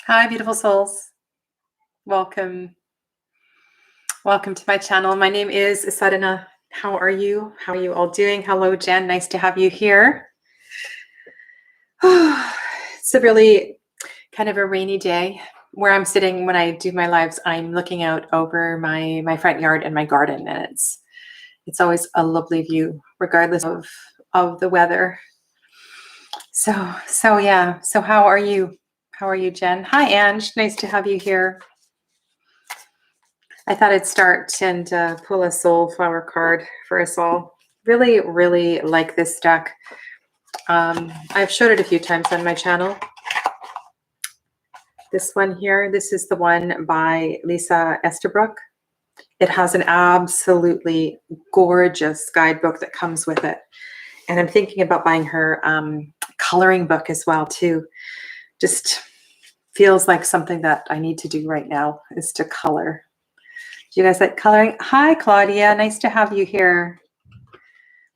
Hi, beautiful souls. Welcome. Welcome to my channel. My name is Sadhana. How are you? How are you all doing? Hello, Jen. Nice to have you here. It's a really kind of a rainy day. Where I'm sitting when I do my lives, I'm looking out over my front yard and my garden, and it's always a lovely view, regardless of the weather. So yeah. So how are you? How are you, Jen? Hi, Ange. Nice to have you here. I thought I'd start and pull a soul flower card for us all. Really, really like this deck. I've showed it a few times on my channel. This one here, this is the one by Lisa Estabrook. It has an absolutely gorgeous guidebook that comes with it. And I'm thinking about buying her coloring book as well, too. Just feels like something that I need to do right now is to color. Do you guys like coloring? Hi, Claudia. Nice to have you here.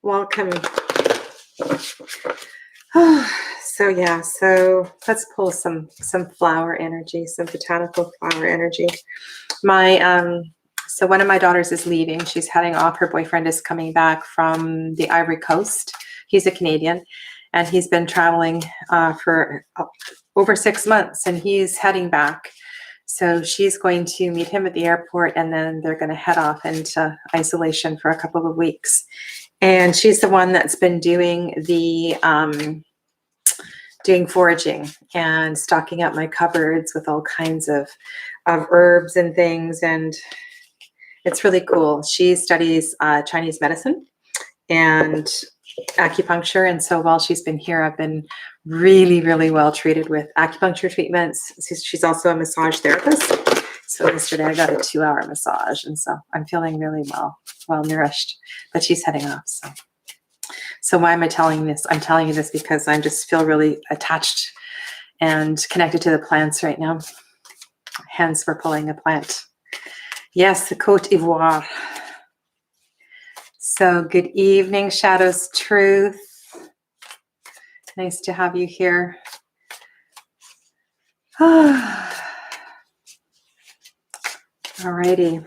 Welcome. So let's pull some flower energy, some botanical flower energy. So one of my daughters is leaving. She's heading off. Her boyfriend is coming back from the Ivory Coast. He's a Canadian, and he's been traveling for over 6 months, and he's heading back. So she's going to meet him at the airport, and then they're going to head off into isolation for a couple of weeks. And she's the one that's been doing the doing foraging and stocking up my cupboards with all kinds of herbs and things, and it's really cool. She studies Chinese medicine and acupuncture, and so while she's been here, I've been really, really well treated with acupuncture treatments. She's also a massage therapist. So yesterday I got a 2-hour massage, and so I'm feeling really well nourished. But she's heading off. So why am I telling this? I'm telling you this because I just feel really attached and connected to the plants right now. Hence, we're pulling a plant. Yes, the Côte d'Ivoire. So good evening, Shadows Truth. Nice to have you here. Alrighty. Do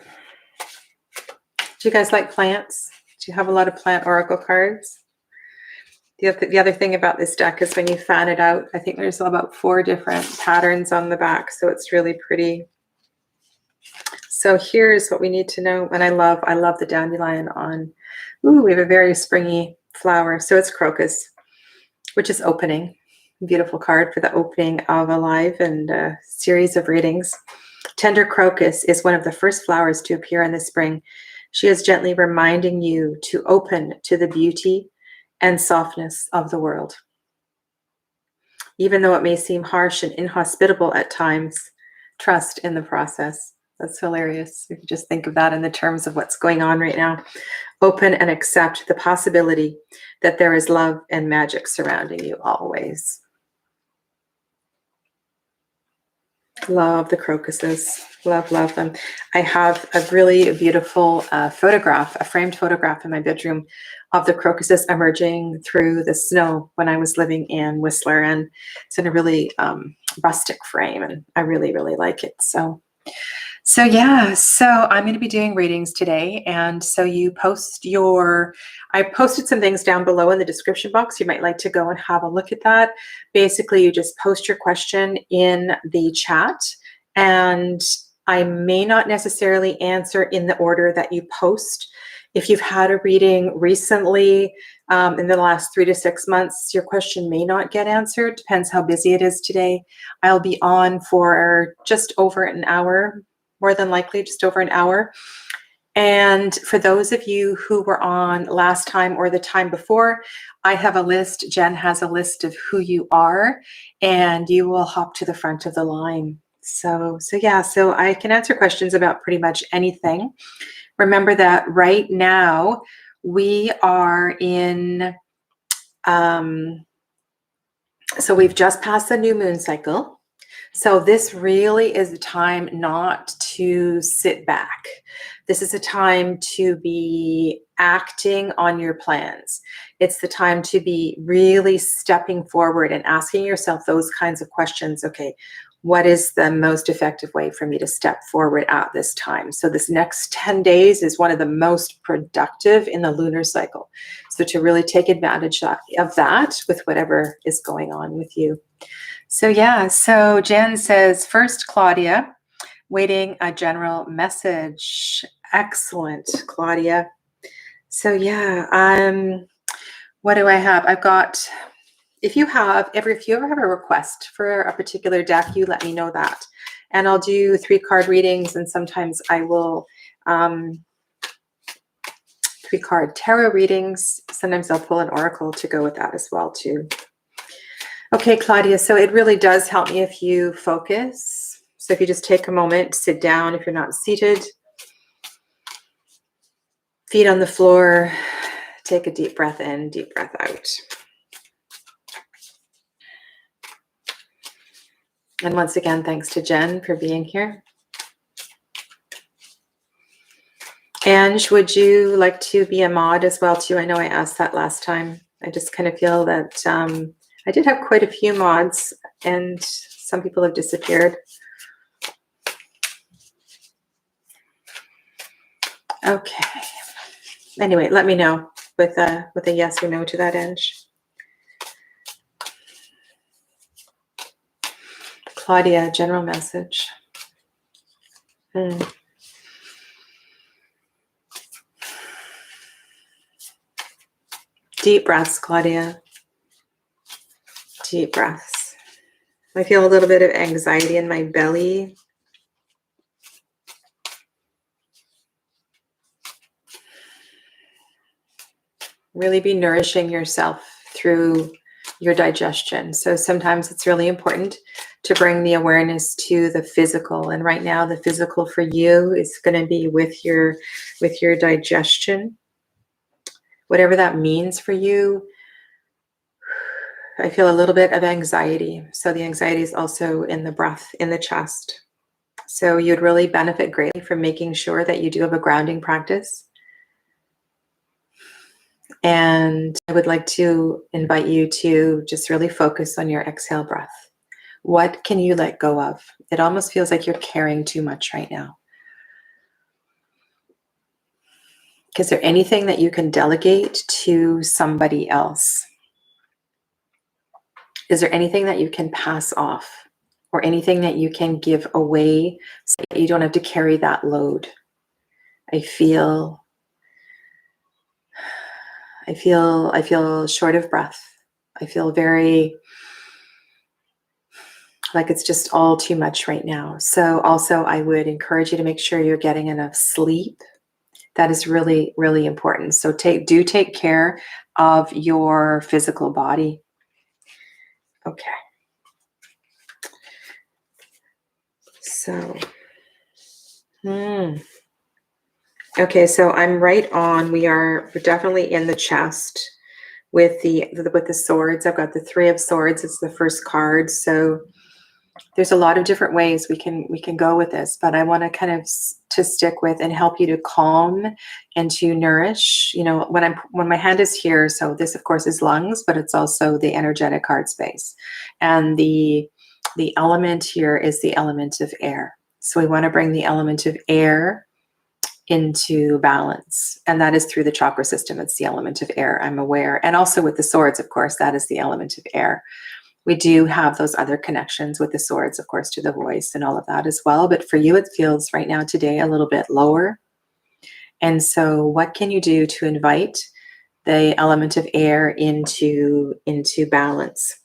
you guys like plants? Do you have a lot of plant oracle cards? The other thing about this deck is when you fan it out, I think there's about 4 different patterns on the back, so it's really pretty. So here's what we need to know, and I love the dandelion on. Ooh, we have a very springy flower, so it's crocus, which is opening. Beautiful card for the opening of a live and a series of readings. Tender crocus is one of the first flowers to appear in the spring. She is gently reminding you to open to the beauty and softness of the world. Even though it may seem harsh and inhospitable at times, trust in the process. That's hilarious. If you just think of that in the terms of what's going on right now. Open and accept the possibility that there is love and magic surrounding you always. Love the crocuses. Love them. I have a really beautiful photograph, a framed photograph in my bedroom of the crocuses emerging through the snow when I was living in Whistler, and it's in a really rustic frame, and I really, really like it. So yeah, so I'm going to be doing readings today, and so I posted some things down below in the description box. You might like to go and have a look at that. Basically, you just post your question in the chat, and I may not necessarily answer in the order that you post. If you've had a reading recently in the last 3 to 6 months, your question may not get answered. Depends how busy it is today. I'll be on for just over an hour, more than likely just over an hour. And for those of you who were on last time or the time before, I have a list. Jen has a list of who you are, and you will hop to the front of the line. So I can answer questions about pretty much anything. Remember that right now we are in, so we've just passed the new moon cycle. So this really is the time not to sit back. This is a time to be acting on your plans. It's the time to be really stepping forward and asking yourself those kinds of questions. Okay, what is the most effective way for me to step forward at this time? So this next 10 days is one of the most productive in the lunar cycle. So to really take advantage of that with whatever is going on with you. So yeah, so Jen says, first, Claudia, waiting a general message. Excellent, Claudia. So yeah, what do I have? I've got, if you ever have a request for a particular deck, you let me know that. And I'll do 3-card readings, and sometimes I will 3-card tarot readings. Sometimes I'll pull an oracle to go with that as well too. Okay, Claudia, so it really does help me if you focus. So if you just take a moment, sit down if you're not seated. Feet on the floor, take a deep breath in, deep breath out. And once again, thanks to Jen for being here. Ange, would you like to be a mod as well too? I know I asked that last time. I just kind of feel that I did have quite a few mods and some people have disappeared. Okay. Anyway, let me know with a yes or no to that, Ange. Claudia, general message. Deep breaths, Claudia. Deep breaths. I feel a little bit of anxiety in my belly. Really be nourishing yourself through your digestion. So sometimes it's really important to bring the awareness to the physical. And right now the physical for you is going to be with your digestion. Whatever that means for you. I feel a little bit of anxiety. So the anxiety is also in the breath, in the chest. So you'd really benefit greatly from making sure that you do have a grounding practice. And I would like to invite you to just really focus on your exhale breath. What can you let go of? It almost feels like you're carrying too much right now. Is there anything that you can delegate to somebody else? Is there anything that you can pass off or anything that you can give away so that you don't have to carry that load? I feel short of breath. I feel very like it's just all too much right now. So also I would encourage you to make sure you're getting enough sleep. That is really, really important. So do take care of your physical body. Okay. So, okay, so I'm right on. We're definitely in the chest with the swords. I've got the 3 of swords. It's the first card. So there's a lot of different ways we can go with this, but I want to kind of to stick with and help you to calm and to nourish. You know, when my hand is here, so this of course is lungs, but it's also the energetic heart space, and the element here is the element of air. So we want to bring the element of air into balance, and that is through the chakra system. It's the element of air, I'm aware, and also with the swords, of course, that is the element of air. We do have those other connections with the swords, of course, to the voice and all of that as well. But for you, it feels right now today a little bit lower. And so what can you do to invite the element of air into balance?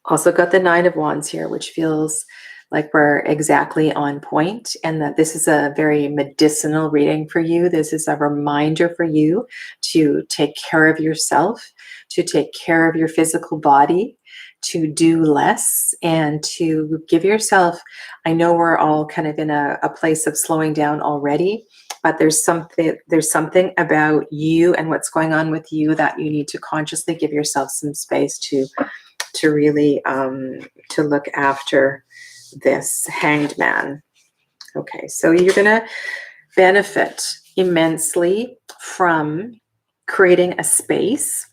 Also got the 9 of Wands here, which feels like we're exactly on point, and that this is a very medicinal reading for you. This is a reminder for you to take care of yourself, to take care of your physical body, to do less, and to give yourself, I know we're all kind of in a place of slowing down already, but there's something about you and what's going on with you that you need to consciously give yourself some space to really to look after this Hanged Man. Okay, so you're going to benefit immensely from creating a space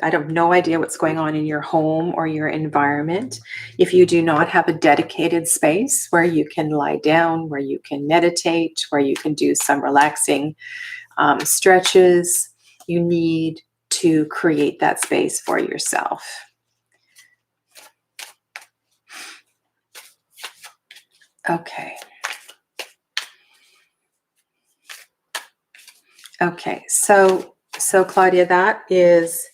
I have no idea what's going on in your home or your environment. If you do not have a dedicated space where you can lie down, where you can meditate, where you can do some relaxing stretches, you need to create that space for yourself. Okay. Okay, so Claudia, that is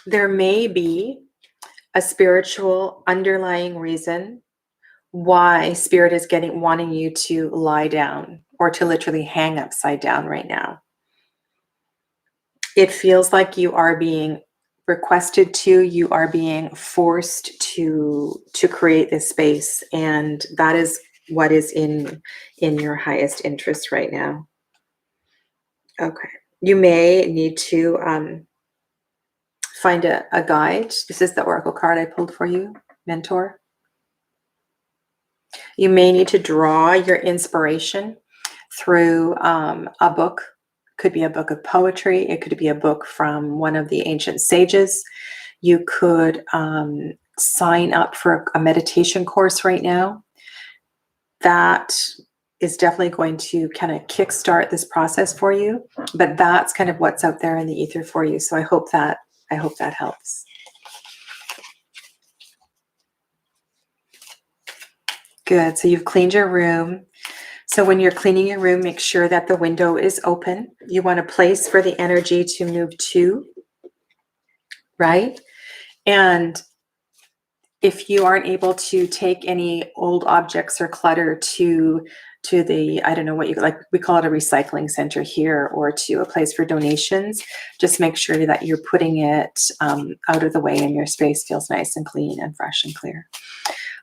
there may be a spiritual underlying reason why spirit is wanting you to lie down or to literally hang upside down right now. It feels like you are being requested to, you are being forced to create this space, and that is what is in your highest interest right now. Okay, you may need to find a guide. This is the Oracle card I pulled for you, mentor. You may need to draw your inspiration through a book. Could be a book of poetry. It could be a book from one of the ancient sages. You could sign up for a meditation course right now. That is definitely going to kind of kickstart this process for you. But that's kind of what's out there in the ether for you. So I hope that helps. Good. So you've cleaned your room. So when you're cleaning your room, make sure that the window is open. You want a place for the energy to move to, right? And if you aren't able to take any old objects or clutter to the, I don't know what you like, we call it a recycling center here, or to a place for donations, just make sure that you're putting it out of the way and your space feels nice and clean and fresh and clear.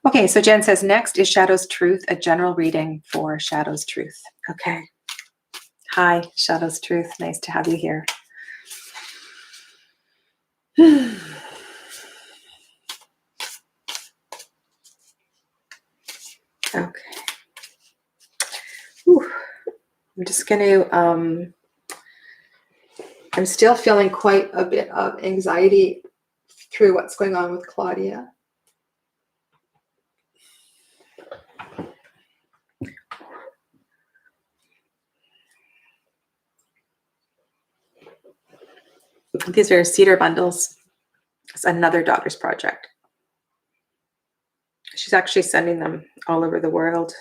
Okay, so Jen says, next is Shadow's Truth, a general reading for Shadow's Truth. Okay. Hi, Shadow's Truth. Nice to have you here. Okay. Whew. I'm just going to, I'm still feeling quite a bit of anxiety through what's going on with Claudia. These are cedar bundles. It's another daughter's project. She's actually sending them all over the world.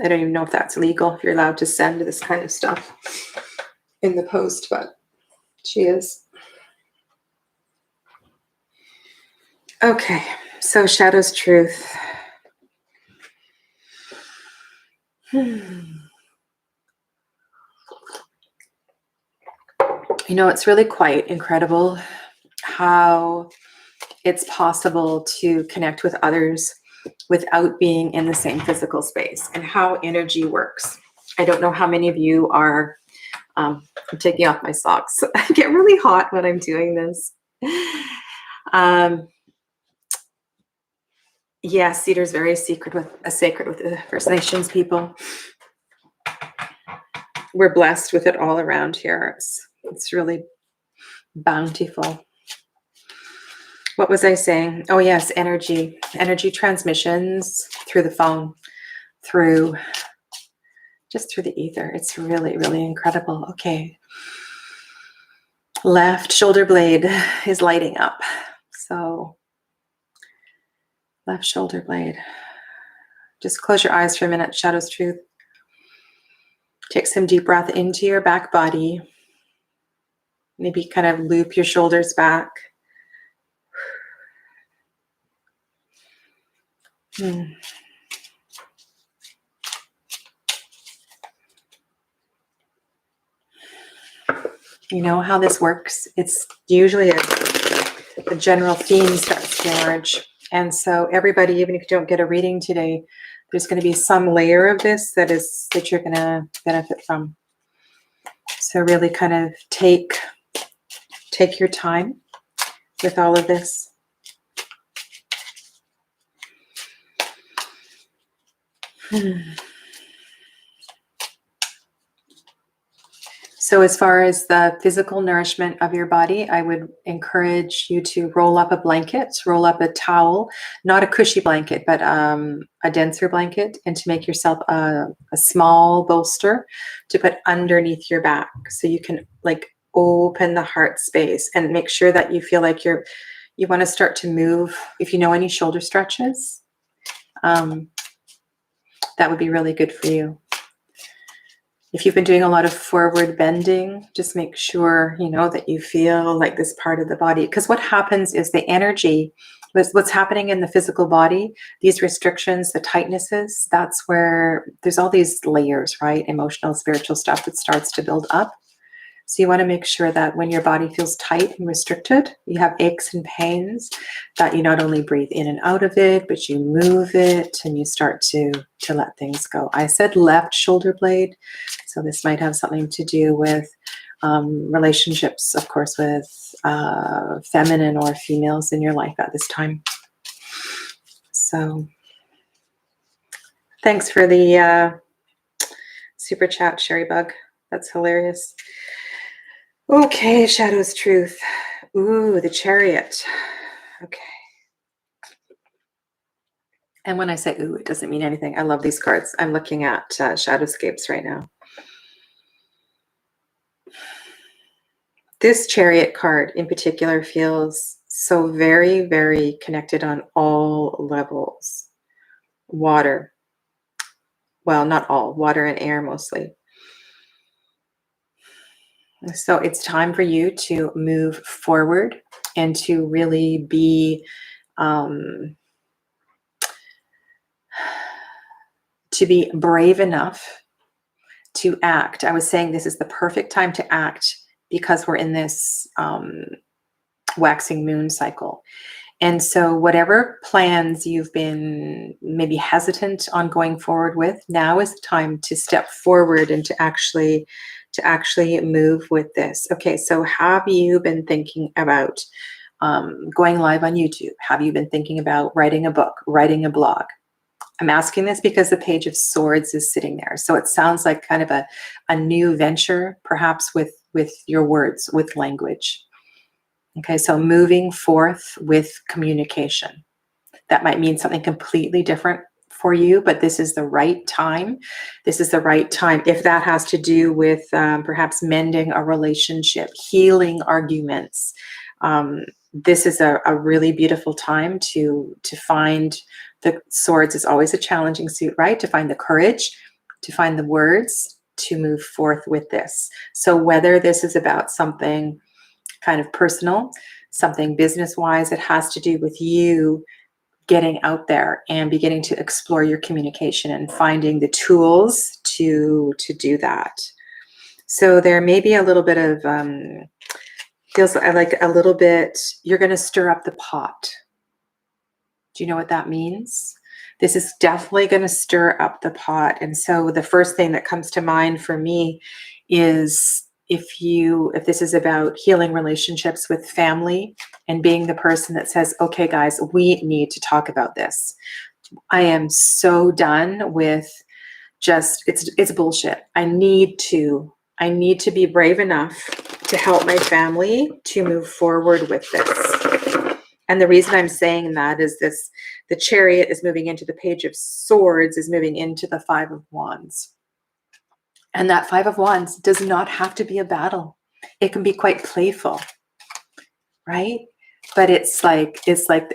I don't even know if that's legal, if you're allowed to send this kind of stuff in the post, but she is. Okay, so Shadow's Truth. You know, it's really quite incredible how it's possible to connect with others without being in the same physical space, and how energy works. I don't know how many of you are, I'm taking off my socks. I get really hot when I'm doing this. Yeah, cedar is very sacred with the First Nations people. We're blessed with it all around here. It's really bountiful. What was I saying? Oh yes, energy transmissions through the phone, just through the ether. It's really, really incredible. Okay. Left shoulder blade is lighting up. So left shoulder blade. Just close your eyes for a minute. Shadow's Truth. Take some deep breath into your back body. Maybe kind of loop your shoulders back. You know how this works. It's usually a general theme starts to emerge. And so everybody, even if you don't get a reading today, there's going to be some layer of this that you're going to benefit from. So really kind of take your time with all of this. So as far as the physical nourishment of your body, I would encourage you to roll up a blanket, roll up a towel, not a cushy blanket, but a denser blanket, and to make yourself a small bolster to put underneath your back. So you can like open the heart space and make sure that you feel like you want to start to move. If you know any shoulder stretches, that would be really good for you. If you've been doing a lot of forward bending, just make sure, you know, that you feel like this part of the body. Because what happens is the energy, what's happening in the physical body, these restrictions, the tightnesses, that's where there's all these layers, right? Emotional, spiritual stuff that starts to build up. So you want to make sure that when your body feels tight and restricted, you have aches and pains, that you not only breathe in and out of it, but you move it and you start to let things go. I said left shoulder blade, so this might have something to do with relationships, of course, with feminine or females in your life at this time. So thanks for the super chat, Sherry Bug. That's hilarious. Okay, Shadow's Truth. Ooh, the Chariot. Okay. And when I say ooh, it doesn't mean anything. I love these cards. I'm looking at Shadowscapes right now. This Chariot card in particular feels so very, very connected on all levels. Water. Well, not all. Water and air mostly. So it's time for you to move forward and to really be brave enough to act. I was saying this is the perfect time to act because we're in this waxing moon cycle. And so whatever plans you've been maybe hesitant on going forward with, now is the time to step forward and to actually move with this. Okay, so have you been thinking about going live on YouTube? Have you been thinking about writing a book, writing a blog? I'm asking this because the Page of Swords is sitting there. So it sounds like kind of a new venture, perhaps with your words, with language. Okay, so moving forth with communication. That might mean something completely different for you, but this is the right time. This is the right time. If that has to do with perhaps mending a relationship, healing arguments, this is a really beautiful time to find the swords. Is always a challenging suit, right? To find the courage, to find the words, to move forth with this. So whether this is about something kind of personal, something business-wise, it has to do with you getting out there and beginning to explore your communication and finding the tools to do that. So there may be a little bit of feels like a little bit, you're going to stir up the pot. Do you know what that means? This is definitely going to stir up the pot. And so the first thing that comes to mind for me is if this is about healing relationships with family and being the person that says, okay, guys, we need to talk about this. I am so done with just, it's bullshit. I need to be brave enough to help my family to move forward with this. And the reason I'm saying that is the Chariot is moving into the Page of Swords, is moving into the Five of Wands. And that Five of Wands does not have to be a battle. It can be quite playful, right? But it's like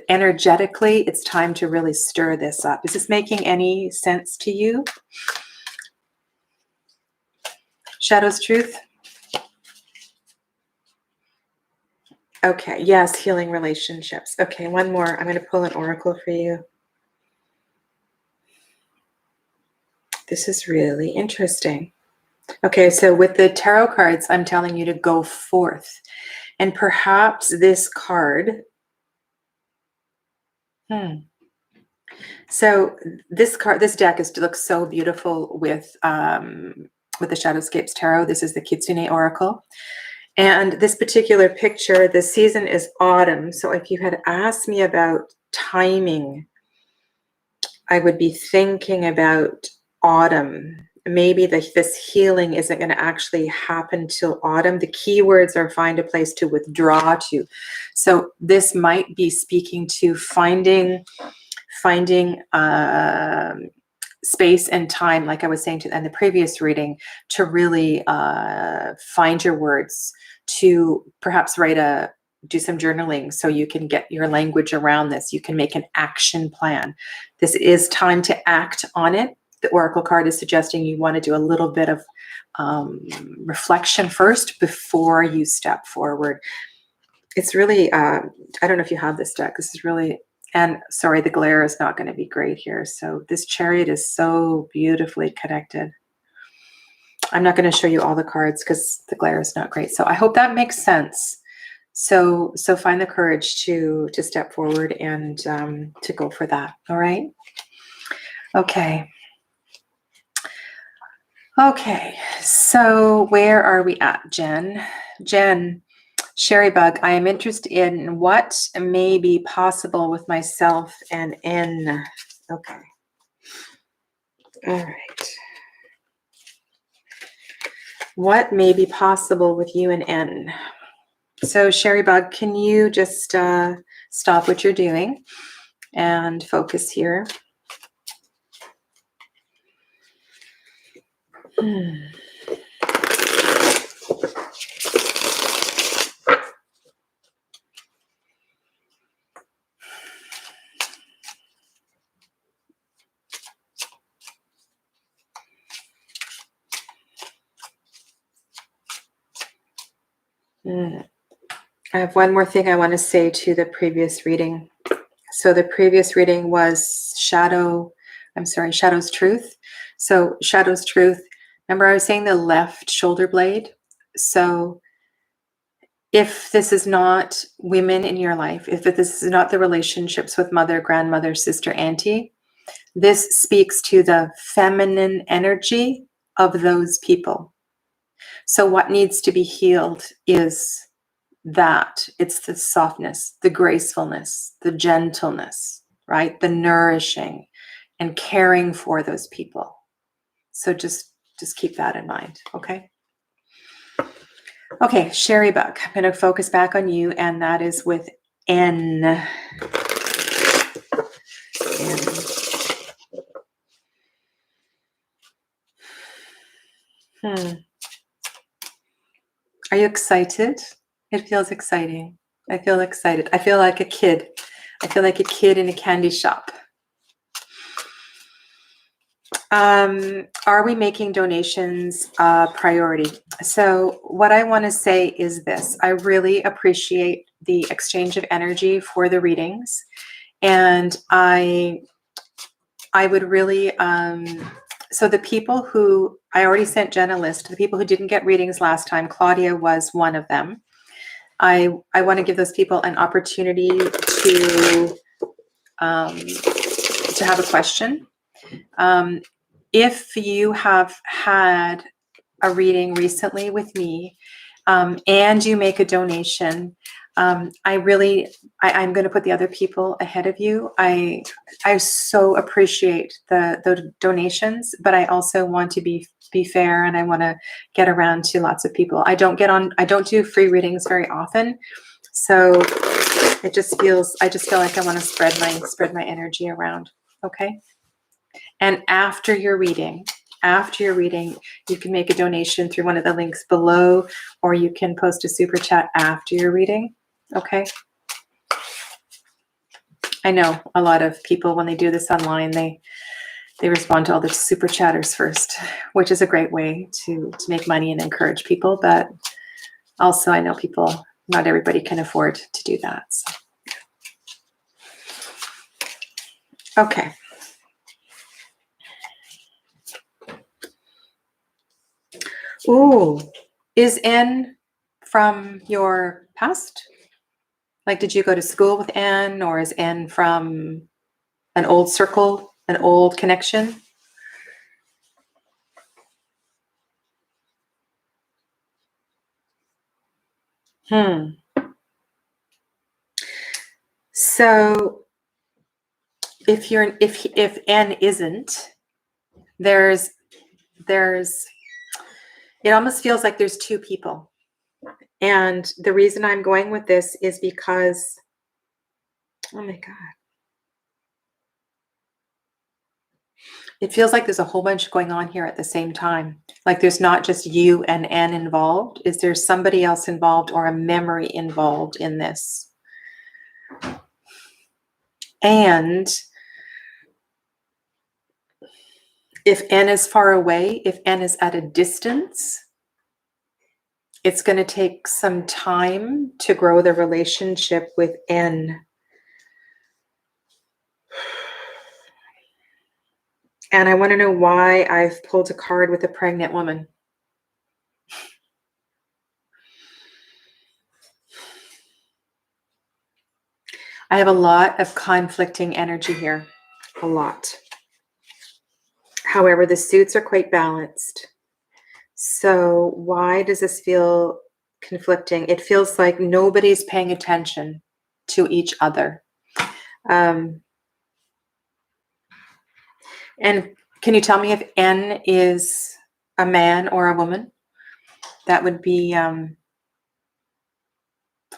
energetically, it's time to really stir this up. Is this making any sense to you? Shadow's Truth? Okay, yes, healing relationships. Okay, one more. I'm going to pull an oracle for you. This is really interesting. Okay, so with the tarot cards, I'm telling you to go forth. And perhaps this card, so this deck looks so beautiful with the Shadowscapes Tarot. This is the Kitsune Oracle. And this particular picture, the season is autumn. So if you had asked me about timing, I would be thinking about autumn. Maybe this healing isn't going to actually happen till autumn. The keywords are find a place to withdraw to. So this might be speaking to finding space and time, like I was saying in the previous reading, to really find your words, to perhaps do some journaling so you can get your language around this. You can make an action plan. This is time to act on it. The Oracle card is suggesting you want to do a little bit of reflection first before you step forward. It's really, I don't know if you have this deck. This is really, and sorry, the glare is not going to be great here. So this Chariot is so beautifully connected. I'm not going to show you all the cards because the glare is not great. So I hope that makes sense. So find the courage to step forward and to go for that. All right. Okay. Okay. So where are we at, Jen? Jen, Sherry Bug, I am interested in what may be possible with myself and N. Okay. All right. What may be possible with you and N? So Sherry Bug, can you just stop what you're doing and focus here? I have one more thing I want to say to the previous reading. So the previous reading was Shadow's Truth. So Shadow's Truth, remember I was saying the left shoulder blade? So if this is not women in your life, if this is not the relationships with mother, grandmother, sister, auntie, this speaks to the feminine energy of those people. So what needs to be healed is that. It's the softness, the gracefulness, the gentleness, right? The nourishing and caring for those people. So just keep that in mind, okay? Okay, Sherry Buck, I'm going to focus back on you, and that is with N. Are you excited? It feels exciting. I feel excited. I feel like a kid. I feel like a kid in a candy shop. Are we making donations a priority? So what I want to say is this. I really appreciate the exchange of energy for the readings. And I would really, so the people who, I already sent Jen a list, the people who didn't get readings last time, Claudia was one of them. I want to give those people an opportunity to have a question. If you have had a reading recently with me and you make a donation, I'm going to put the other people ahead of you. I so appreciate the donations, but I also want to be fair, and I want to get around to lots of people. I don't do free readings very often. So I just feel like I want to spread my energy around. Okay. And after your reading, you can make a donation through one of the links below, or you can post a super chat after your reading. Okay. I know a lot of people, when they do this online, they respond to all the super chatters first, which is a great way to make money and encourage people. But also I know not everybody can afford to do that. So. Okay. Ooh, is N from your past? Like, did you go to school with N, or is N from an old circle, an old connection? So if N isn't, there's it almost feels like there's two people. And the reason I'm going with this is because, oh my God, it feels like there's a whole bunch going on here at the same time. Like there's not just you and N involved. Is there somebody else involved or a memory involved in this? And if N is far away, if N is at a distance, it's going to take some time to grow the relationship with N. And I want to know why I've pulled a card with a pregnant woman. I have a lot of conflicting energy here. A lot. However, the suits are quite balanced. So why does this feel conflicting? It feels like nobody's paying attention to each other. And can you tell me if N is a man or a woman? That would be,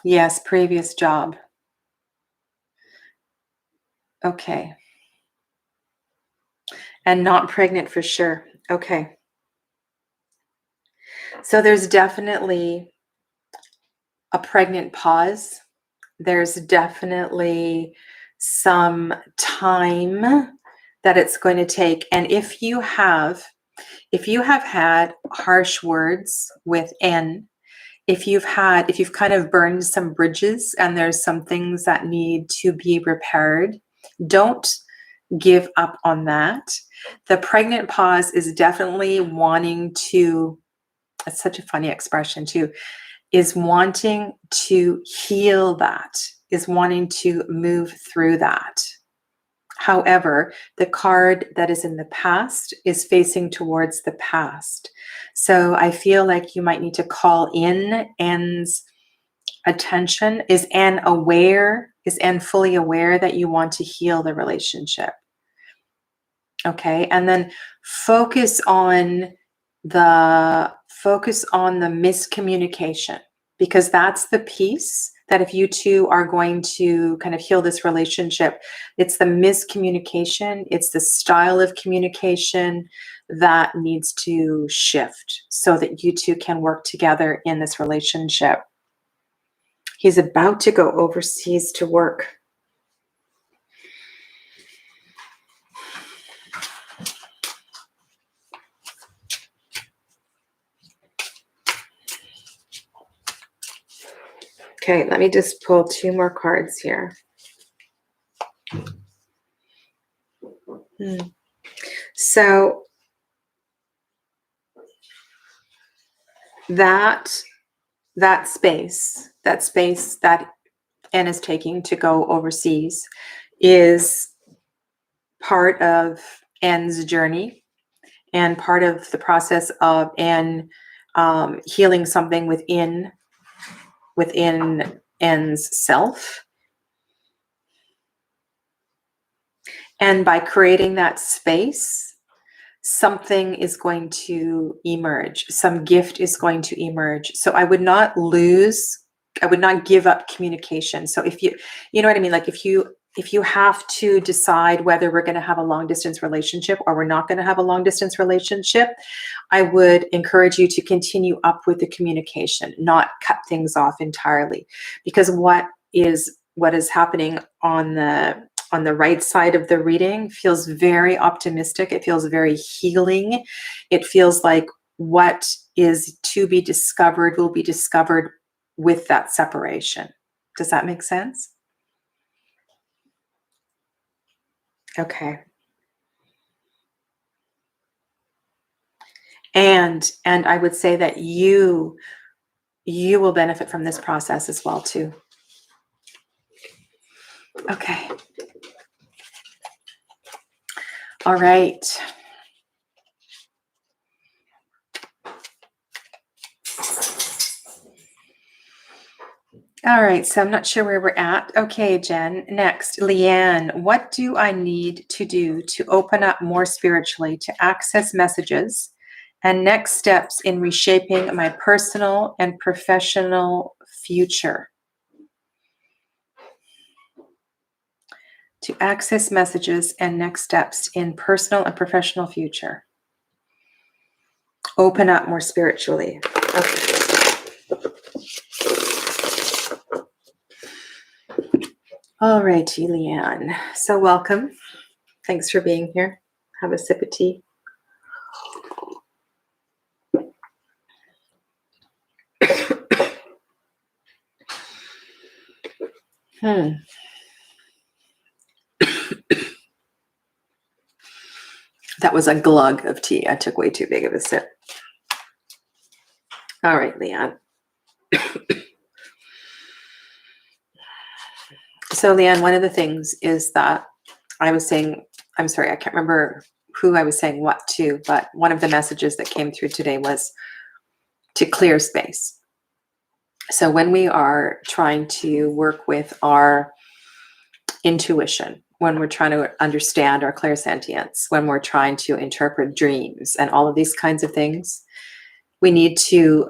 yes, previous job. Okay. And not pregnant for sure. Okay. So there's definitely a pregnant pause. There's definitely some time that it's going to take. And if you have had harsh words with N, if you've kind of burned some bridges and there's some things that need to be repaired, don't give up on that. The pregnant pause is definitely wanting to, it's such a funny expression too, is wanting to heal that, is wanting to move through that. However, the card that is in the past is facing towards the past. So I feel like you might need to call in N's attention. Is N aware? Is N fully aware that you want to heal the relationship? Okay, and then focus on the miscommunication, because that's the piece that if you two are going to kind of heal this relationship, it's the miscommunication, it's the style of communication that needs to shift so that you two can work together in this relationship. He's about to go overseas to work. Okay, let me just pull two more cards here. So that space that N is taking to go overseas is part of N's journey and part of the process of N healing something within N's self. And by creating that space, something is going to emerge. Some gift is going to emerge. So I would not give up communication. So if you know what I mean? Like if you have to decide whether we're going to have a long distance relationship or we're not going to have a long distance relationship, I would encourage you to continue up with the communication, not cut things off entirely. Because what is happening on the right side of the reading feels very optimistic. It feels very healing. It feels like what is to be discovered will be discovered with that separation. Does that make sense? Okay. And I would say that you will benefit from this process as well too. Okay. All right. All right, so I'm not sure where we're at. Okay, Jen, next. Leanne, what do I need to do to open up more spiritually, to access messages and next steps in reshaping my personal and professional future? To access messages and next steps in personal and professional future. Open up more spiritually. Okay. All righty, Leanne. So welcome. Thanks for being here. Have a sip of tea. That was a glug of tea. I took way too big of a sip. All right, Leanne. So, Leanne, one of the things is that I was saying, I'm sorry, I can't remember who I was saying what to, but one of the messages that came through today was to clear space. So when we are trying to work with our intuition, when we're trying to understand our clairsentience, when we're trying to interpret dreams and all of these kinds of things, we need to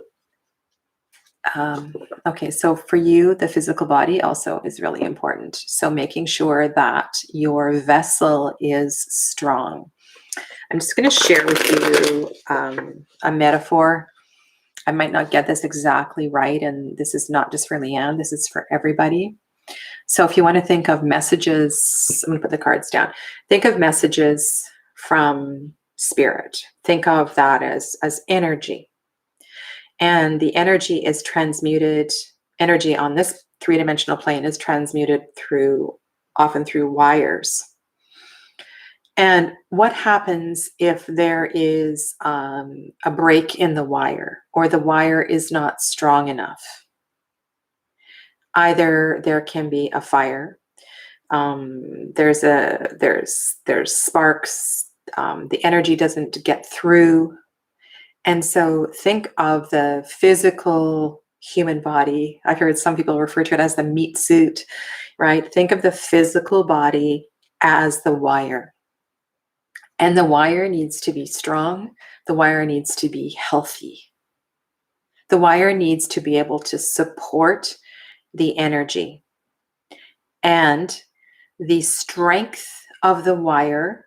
okay, so for you, the physical body also is really important. So making sure that your vessel is strong. I'm just going to share with you a metaphor. I might not get this exactly right, and this is not just for Leanne, this is for everybody. So if you want to think of messages, I'm going to put the cards down. Think of messages from spirit. Think of that as energy. And the energy is transmuted, energy on this three-dimensional plane is transmuted often through wires. And what happens if there is a break in the wire, or the wire is not strong enough? Either there can be a fire, there's sparks, the energy doesn't get through. And so think of the physical human body. I've heard some people refer to it as the meat suit, right? Think of the physical body as the wire. And the wire needs to be strong. The wire needs to be healthy. The wire needs to be able to support the energy. And the strength of the wire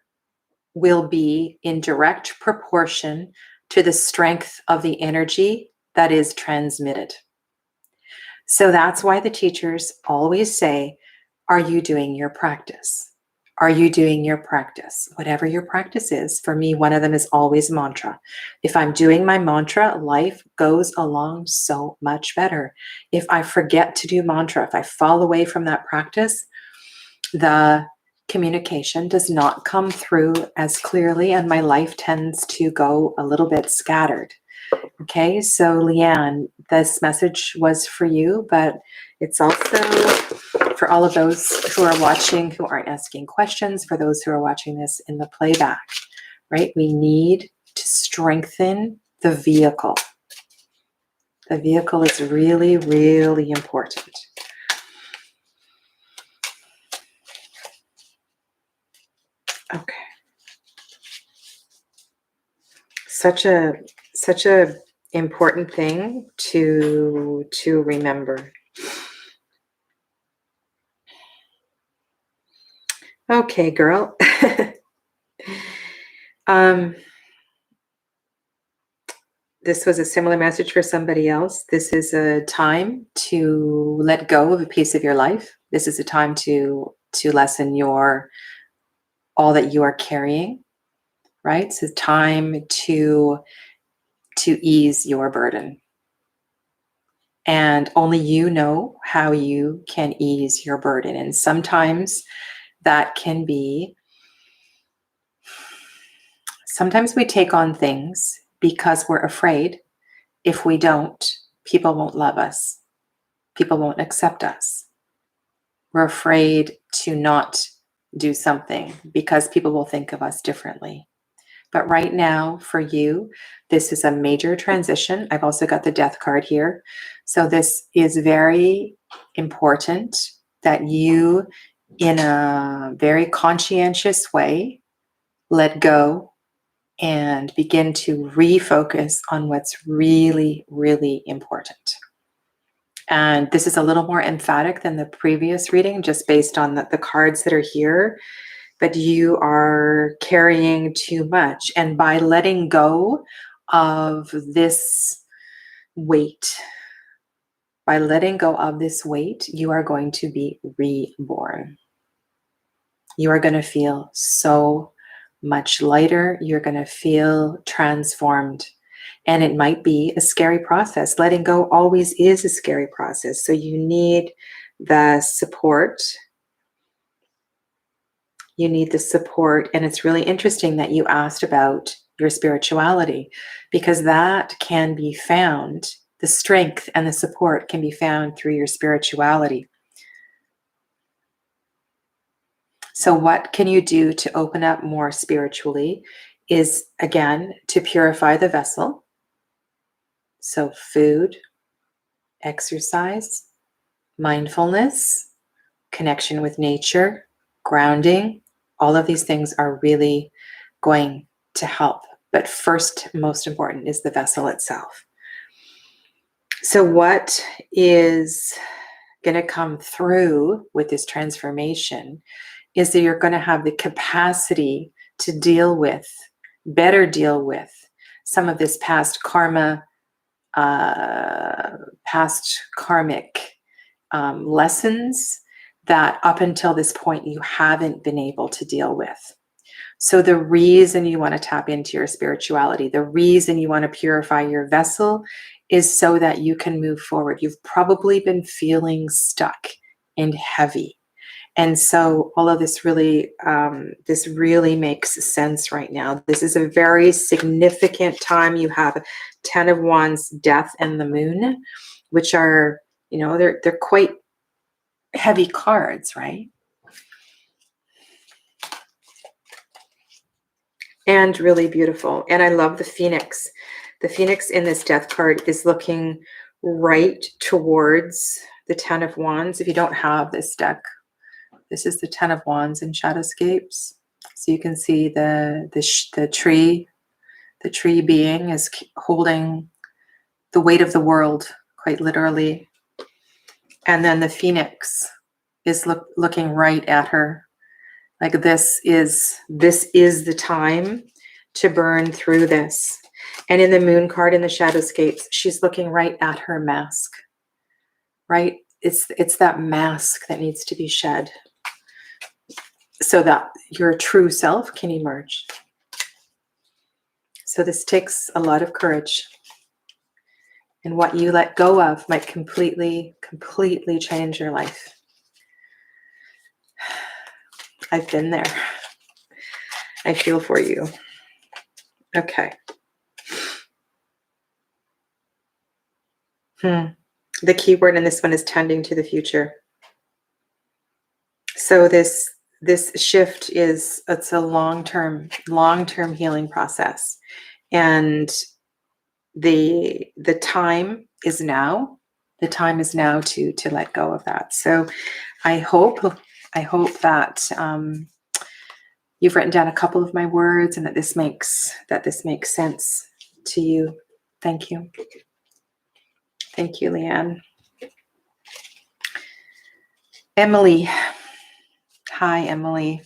will be in direct proportion to the strength of the energy that is transmitted. So that's why the teachers always say, are you doing your practice? Are you doing your practice? Whatever your practice is. For me, one of them is always mantra. If I'm doing my mantra, life goes along so much better. If I forget to do mantra, if I fall away from that practice, the communication does not come through as clearly, and my life tends to go a little bit scattered. Okay, so Leanne, this message was for you, but it's also for all of those who are watching who aren't asking questions, for those who are watching this in the playback, right? We need to strengthen the vehicle. The vehicle is really, really important. Okay. Such a important thing to remember. Okay, girl. This was a similar message for somebody else. This is a time to let go of a piece of your life. This is a time to lessen all that you are carrying, right? It's a time to ease your burden. And only you know how you can ease your burden. And sometimes that can be, sometimes we take on things because we're afraid if we don't, people won't love us. People won't accept us. We're afraid to not do something because people will think of us differently. But right now, for you, this is a major transition. I've also got the death card here. So this is very important that you, in a very conscientious way, let go and begin to refocus on what's really, really important. And this is a little more emphatic than the previous reading, just based on the cards that are here. But you are carrying too much. And by letting go of this weight, you are going to be reborn. You are going to feel so much lighter. You're going to feel transformed. And it might be a scary process. Letting go always is a scary process. So you need the support. You need the support. And it's really interesting that you asked about your spirituality, because that can be found, the strength and the support can be found through your spirituality. So what can you do to open up more spiritually is, again, to purify the vessel. So food, exercise, mindfulness, connection with nature, grounding, all of these things are really going to help. But first, most important is the vessel itself. So what is going to come through with this transformation is that you're going to have the capacity to better deal with some of this past karmic lessons that up until this point you haven't been able to deal with. So the reason you want to tap into your spirituality, the reason you want to purify your vessel, is so that you can move forward. You've probably been feeling stuck and heavy. And so all of this really makes sense right now. This is a very significant time. You have 10 of Wands, Death, and the Moon, which are, they're quite heavy cards, right? And really beautiful. And I love the Phoenix. The Phoenix in this Death card is looking right towards the 10 of Wands. If you don't have this deck, this is the 10 of Wands in Shadowscapes. So you can see the tree being is holding the weight of the world, quite literally. And then the Phoenix is looking right at her. Like this is the time to burn through this. And in the Moon card in the Shadowscapes, she's looking right at her mask, right? It's that mask that needs to be shed so that your true self can emerge. So this takes a lot of courage. And what you let go of might completely, completely change your life. I've been there. I feel for you. Okay. The key word in this one is tending to the future. So this shift it's a long-term healing process. And the time is now. The time is now to let go of that. So I hope that you've written down a couple of my words and that this makes sense to you. Thank you. Thank you, Leanne. Emily. Hi, Emily.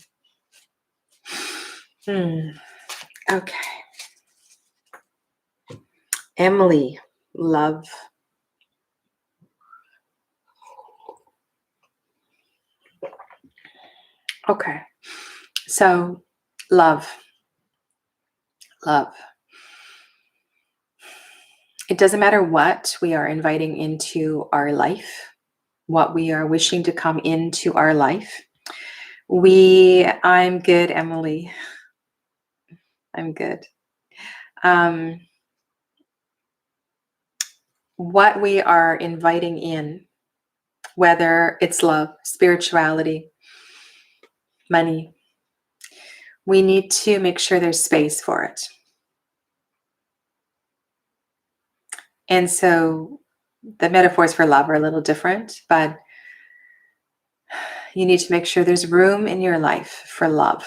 Okay. Emily, love. Okay. So, love. It doesn't matter what we are inviting into our life, what we are wishing to come into our life. I'm good, Emily. I'm good. What we are inviting in, whether it's love, spirituality, money, we need to make sure there's space for it. And so The metaphors for love are a little different, but you need to make sure there's room in your life for love,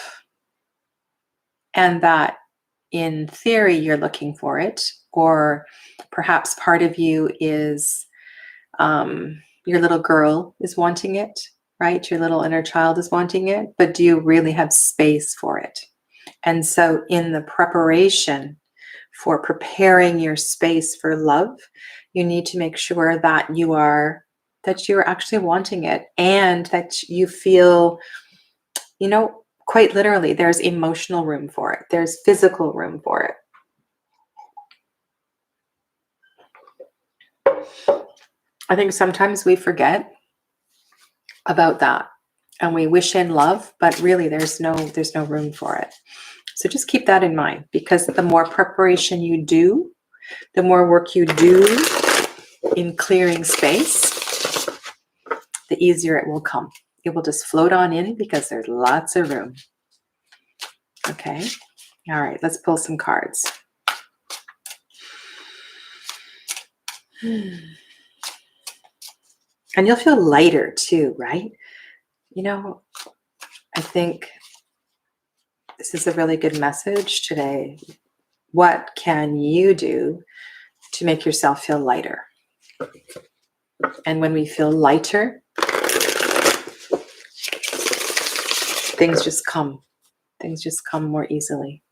and that in theory you're looking for it, or perhaps part of you is your little girl is wanting it, right? Your little inner child is wanting it, but do you really have space for it? And so in the preparation for preparing your space for love, you need to make sure that you're actually wanting it, and that you feel, quite literally, there's emotional room for it. There's physical room for it. I think sometimes we forget about that and we wish in love, but really there's no room for it. So just keep that in mind, because the more preparation you do, the more work you do in clearing space, the easier it will come. It will just float on in because there's lots of room. Okay. All right, let's pull some cards. And you'll feel lighter too, right? I think this is a really good message today. What can you do to make yourself feel lighter? And when we feel lighter, things just come. Things just come more easily.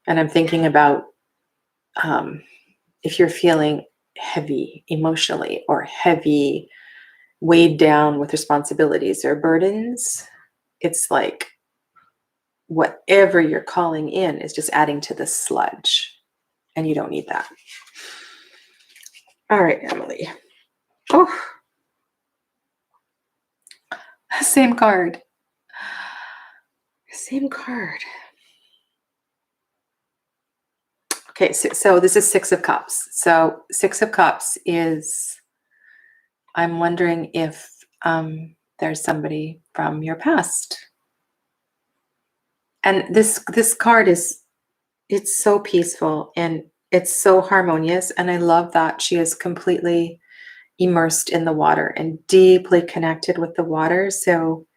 And I'm thinking about if you're feeling heavy emotionally, or heavy, weighed down with responsibilities or burdens, it's like whatever you're calling in is just adding to the sludge, and you don't need that. All right, Emily. Oh, same card. Same card. Okay, so this is Six of Cups. So Six of Cups is, I'm wondering if there's somebody from your past. And this card it's so peaceful and it's so harmonious. And I love that she is completely immersed in the water and deeply connected with the water. So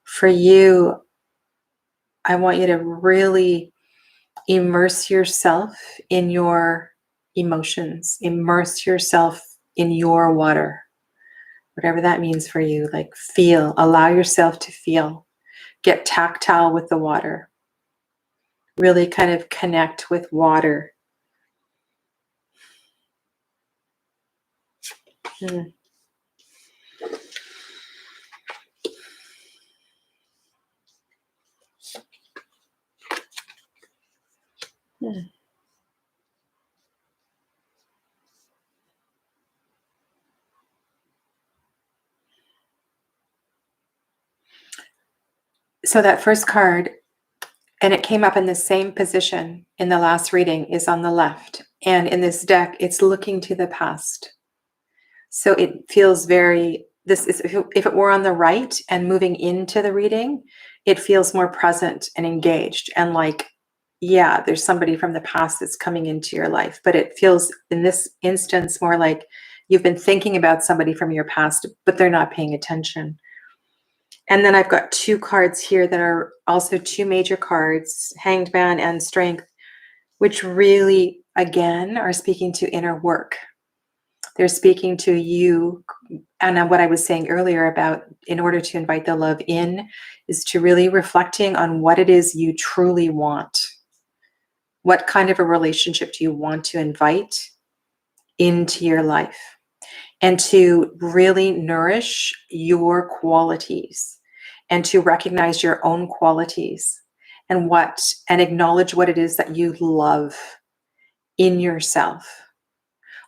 for you, I want you to really immerse yourself in your emotions, immerse yourself in your water, whatever that means for you. Like, allow yourself to feel, get tactile with the water, really kind of connect with water. Mm. Mm. So that first card, and it came up in the same position in the last reading, is on the left. And in this deck, it's looking to the past. So it feels very, if it were on the right and moving into the reading, it feels more present and engaged. And like, yeah, there's somebody from the past that's coming into your life. But it feels in this instance more like you've been thinking about somebody from your past, but they're not paying attention. And then I've got two cards here that are also two major cards, Hanged Man and Strength, which really, again, are speaking to inner work. They're speaking to you. And what I was saying earlier about, in order to invite the love in, is to really reflecting on what it is you truly want. What kind of a relationship do you want to invite into your life? And to really nourish your qualities, and to recognize your own qualities, and acknowledge what it is that you love in yourself.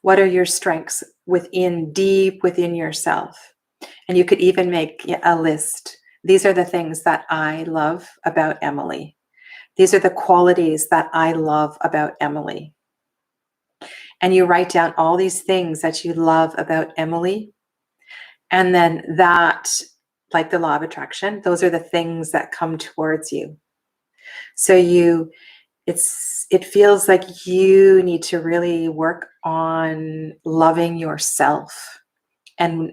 What are your strengths deep within yourself? And you could even make a list. These are the things that I love about Emily. These are the qualities that I love about Emily. And you write down all these things that you love about Emily. And then that, like the law of attraction, those are the things that come towards you. So you it feels like you need to really work on loving yourself, and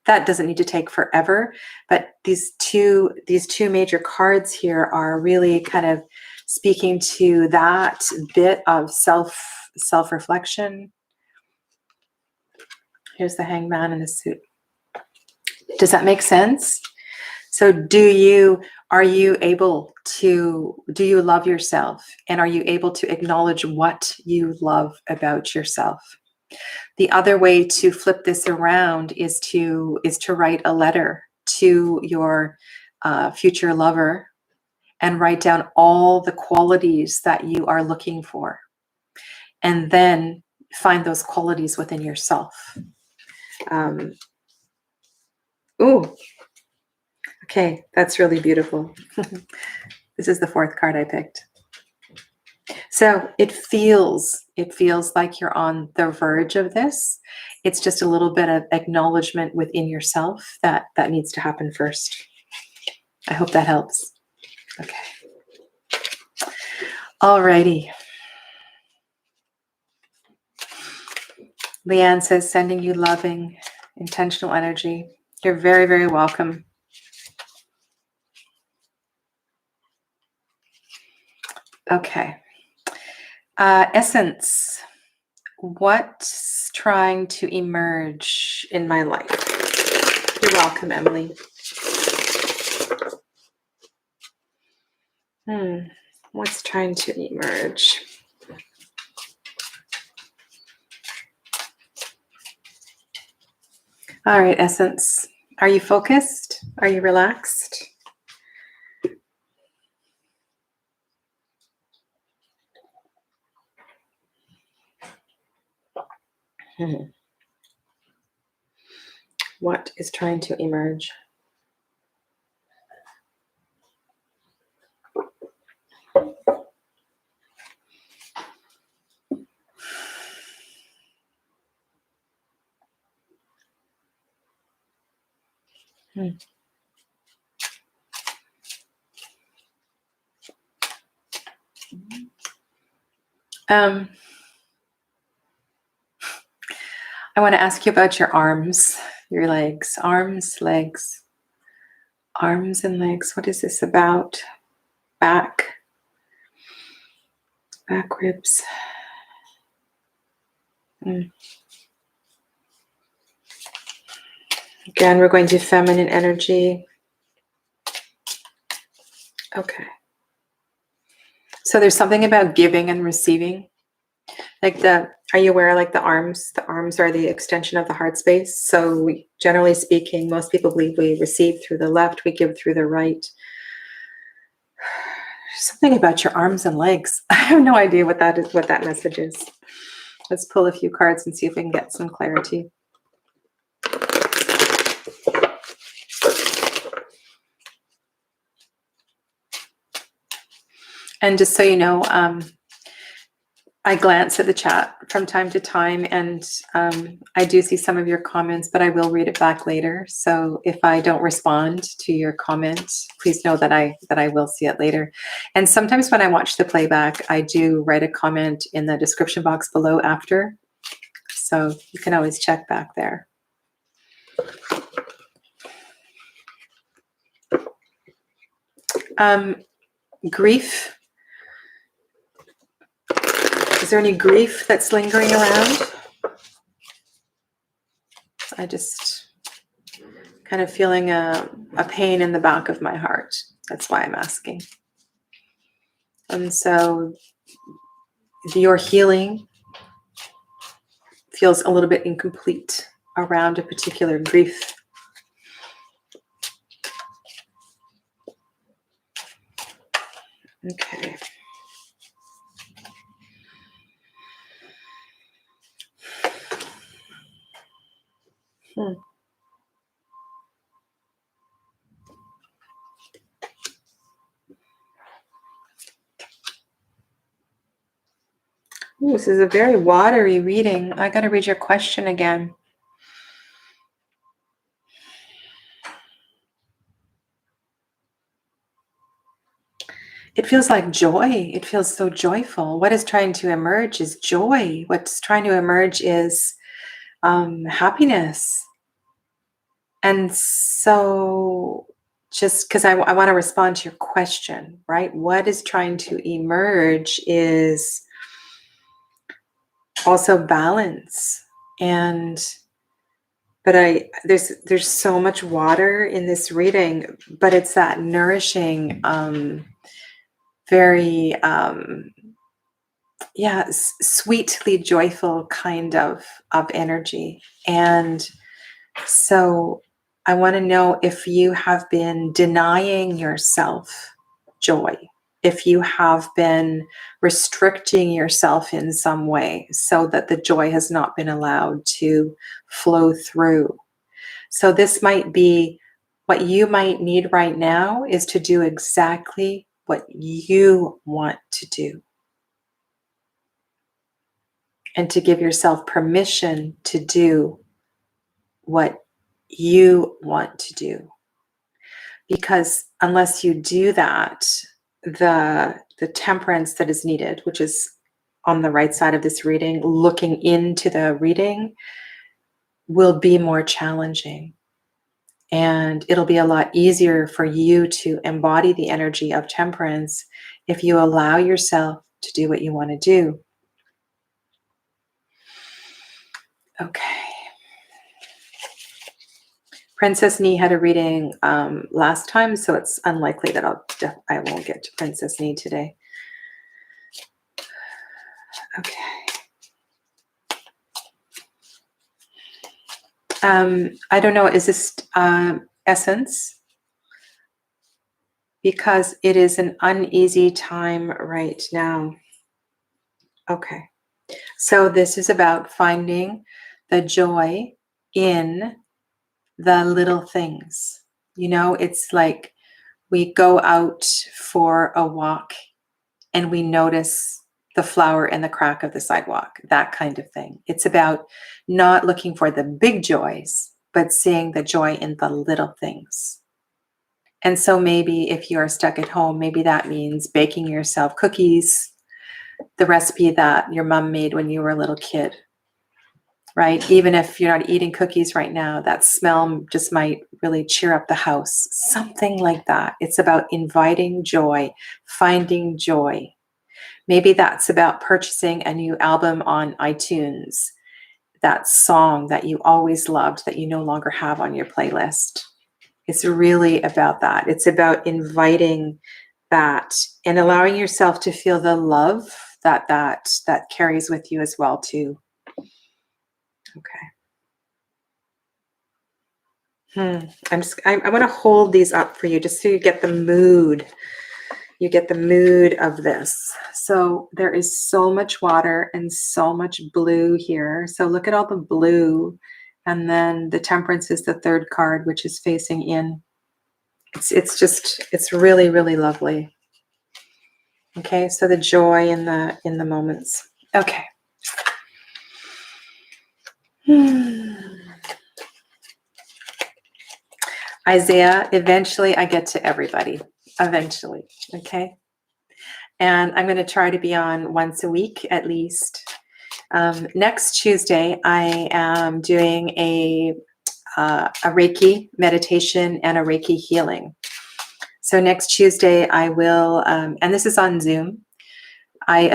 that doesn't need to take forever, but these two major cards here are really kind of speaking to that bit of self-reflection. Here's the Hangman in the suit. Does that make sense? So do you love yourself, and are you able to acknowledge what you love about yourself? The other way to flip this around is to write a letter to your future lover and write down all the qualities that you are looking for, and then find those qualities within yourself. Ooh, okay, that's really beautiful. This is the fourth card I picked. So it feels like you're on the verge of this. It's just a little bit of acknowledgement within yourself that needs to happen first. I hope that helps. Okay. Alrighty. Leanne says, sending you loving, intentional energy. You're very, very welcome. Okay. Essence. What's trying to emerge in my life? You're welcome, Emily. What's trying to emerge? All right, Essence. Are you focused? Are you relaxed? What is trying to emerge? I want to ask you about your arms, your legs, arms, legs, arms and legs. What is this about? Back ribs. Again, we're going to feminine energy. Okay. So there's something about giving and receiving. Like are you aware, like the arms are the extension of the heart space. So generally speaking, most people believe we receive through the left, we give through the right. Something about your arms and legs. I have no idea what that is, what that message is. Let's pull a few cards and see if we can get some clarity. And just so you know, I glance at the chat from time to time, and I do see some of your comments, but I will read it back later. So if I don't respond to your comment, please know that I will see it later. And sometimes when I watch the playback, I do write a comment in the description box below after. So you can always check back there. Grief. Is there any grief that's lingering around? I just kind of feeling a pain in the back of my heart. That's why I'm asking. And so your healing feels a little bit incomplete around a particular grief. Okay. Ooh, this is a very watery reading. I got to read your question again. It feels like joy. It feels so joyful. What is trying to emerge is joy. What's trying to emerge is happiness. And so, just because I want to respond to your question, right? What is trying to emerge is also balance. But there's so much water in this reading, but it's that nourishing, very sweetly joyful kind of energy. And so I want to know if you have been denying yourself joy, if you have been restricting yourself in some way so that the joy has not been allowed to flow through. So this might be what you might need right now is to do exactly what you want to do, and to give yourself permission to do what you want to do. Because unless you do that, the temperance that is needed, which is on the right side of this reading, looking into the reading, will be more challenging. And it'll be a lot easier for you to embody the energy of temperance if you allow yourself to do what you want to do. Okay. Princess Nee had a reading last time, so it's unlikely that I won't get to Princess Nee today. Okay. I don't know, is this Essence? Because it is an uneasy time right now. Okay. So this is about finding the joy in the little things. You know, it's like we go out for a walk and we notice the flower in the crack of the sidewalk, that kind of thing. It's about not looking for the big joys, but seeing the joy in the little things. And so maybe if you are stuck at home, maybe that means baking yourself cookies, the recipe that your mom made when you were a little kid, right? Even if you're not eating cookies right now, that smell just might really cheer up the house. Something like that. It's about inviting joy, finding joy. Maybe that's about purchasing a new album on iTunes, that song that you always loved that you no longer have on your playlist. It's really about that. It's about inviting that and allowing yourself to feel the love that carries with you as well too. Okay. I want to hold these up for you just so you get the mood. You get the mood of this. So there is so much water and so much blue here. So look at all the blue. And then the Temperance is the third card, which is facing in. It's really, really lovely. Okay, so the joy in the moments. Okay. Isaiah, eventually I get to everybody. Eventually. Okay. And I'm going to try to be on once a week at least. Next Tuesday, I am doing a Reiki meditation and a Reiki healing. So next Tuesday, I will, and this is on Zoom. I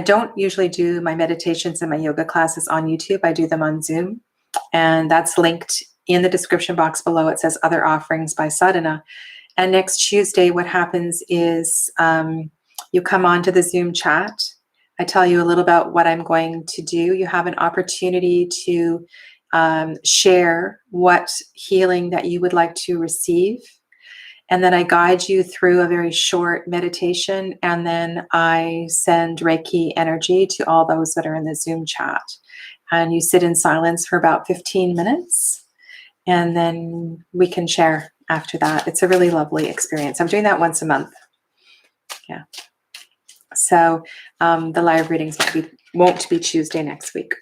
don't usually do my meditations and my yoga classes on YouTube. I do them on Zoom, and that's linked in the description box below. It says other offerings by Sadhana. And next Tuesday, what happens is you come onto the Zoom chat. I tell you a little about what I'm going to do. You have an opportunity to share what healing that you would like to receive. And then I guide you through a very short meditation. And then I send Reiki energy to all those that are in the Zoom chat. And you sit in silence for about 15 minutes. And then we can share after that. It's a really lovely experience. I'm doing that once a month. Yeah. So the live readings won't be Tuesday next week.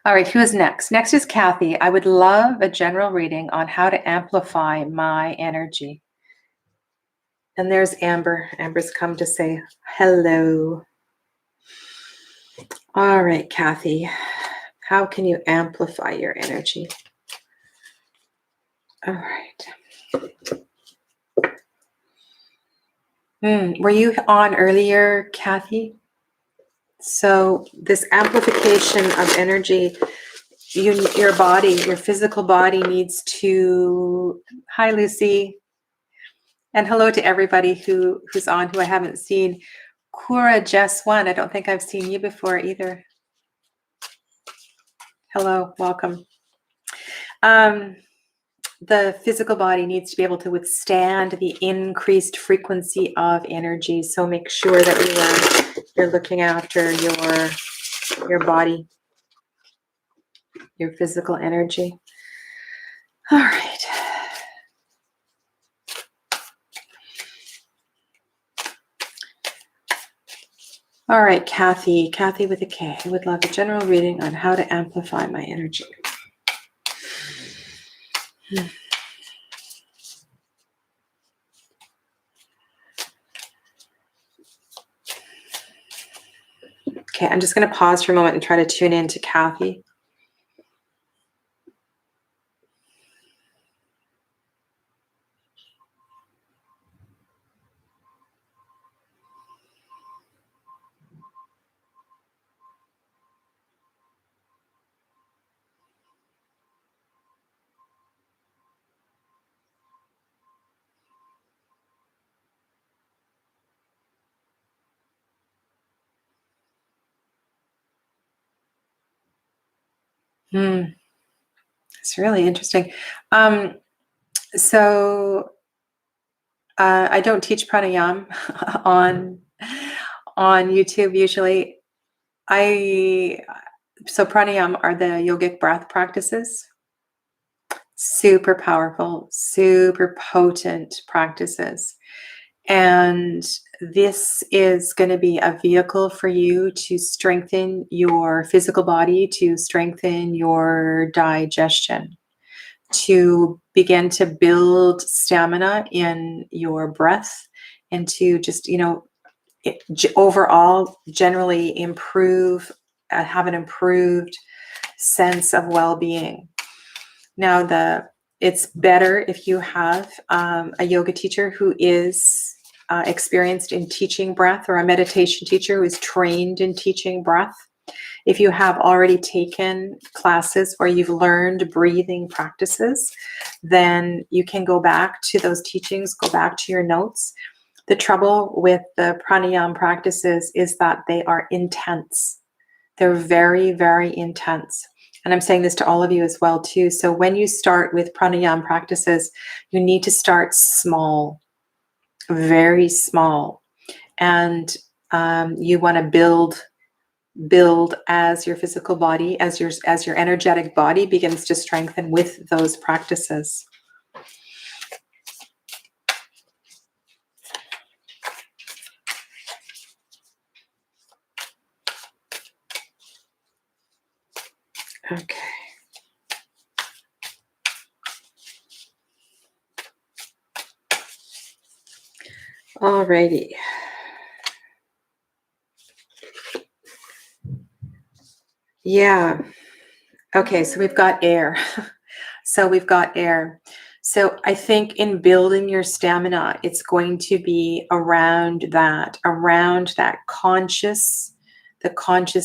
All right, who is next? Next is Kathy. I would love a general reading on how to amplify my energy. And there's Amber. Amber's come to say hello. All right, Kathy. How can you amplify your energy? All right. Were you on earlier, Kathy? So this amplification of energy, your body, your physical body needs to... Hi, Lucy. And hello to everybody who's on, who I haven't seen. Kura Jess One, I don't think I've seen you before either. Hello, welcome. The physical body needs to be able to withstand the increased frequency of energy. So make sure that you're looking after your body, your physical energy. All right. All right, Kathy with a K. I would love a general reading on how to amplify my energy. Okay, I'm just going to pause for a moment and try to tune in to Kathy. It's really interesting. So I don't teach pranayama on YouTube usually. So pranayama are the yogic breath practices. Super powerful, super potent practices. And this is going to be a vehicle for you to strengthen your physical body, to strengthen your digestion, to begin to build stamina in your breath, and to just, overall generally improve, have an improved sense of well-being. Now, it's better if you have a yoga teacher who is experienced in teaching breath, or a meditation teacher who is trained in teaching breath. If you have already taken classes where you've learned breathing practices, then you can go back to those teachings, go back to your notes. The trouble with the pranayama practices is that they are intense. They're very, very intense. And I'm saying this to all of you as well, too. So when you start with pranayama practices, you need to start small, very small. And you want to build as your physical body, as your energetic body begins to strengthen with those practices. Okay. Alrighty. Yeah. Okay, so we've got air. So I think in building your stamina, it's going to be around that conscious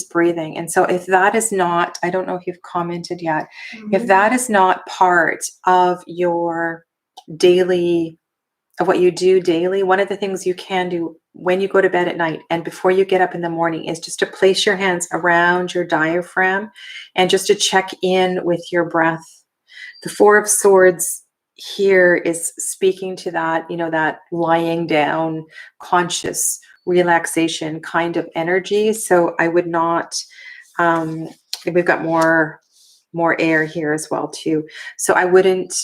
breathing. And so if that is not, I don't know if you've commented yet, if that is not part of your daily, of what you do daily, one of the things you can do when you go to bed at night and before you get up in the morning is just to place your hands around your diaphragm and just to check in with your breath. The Four of Swords here is speaking to that, that lying down, conscious relaxation kind of energy. So I would not, we've got more air here as well too. So I wouldn't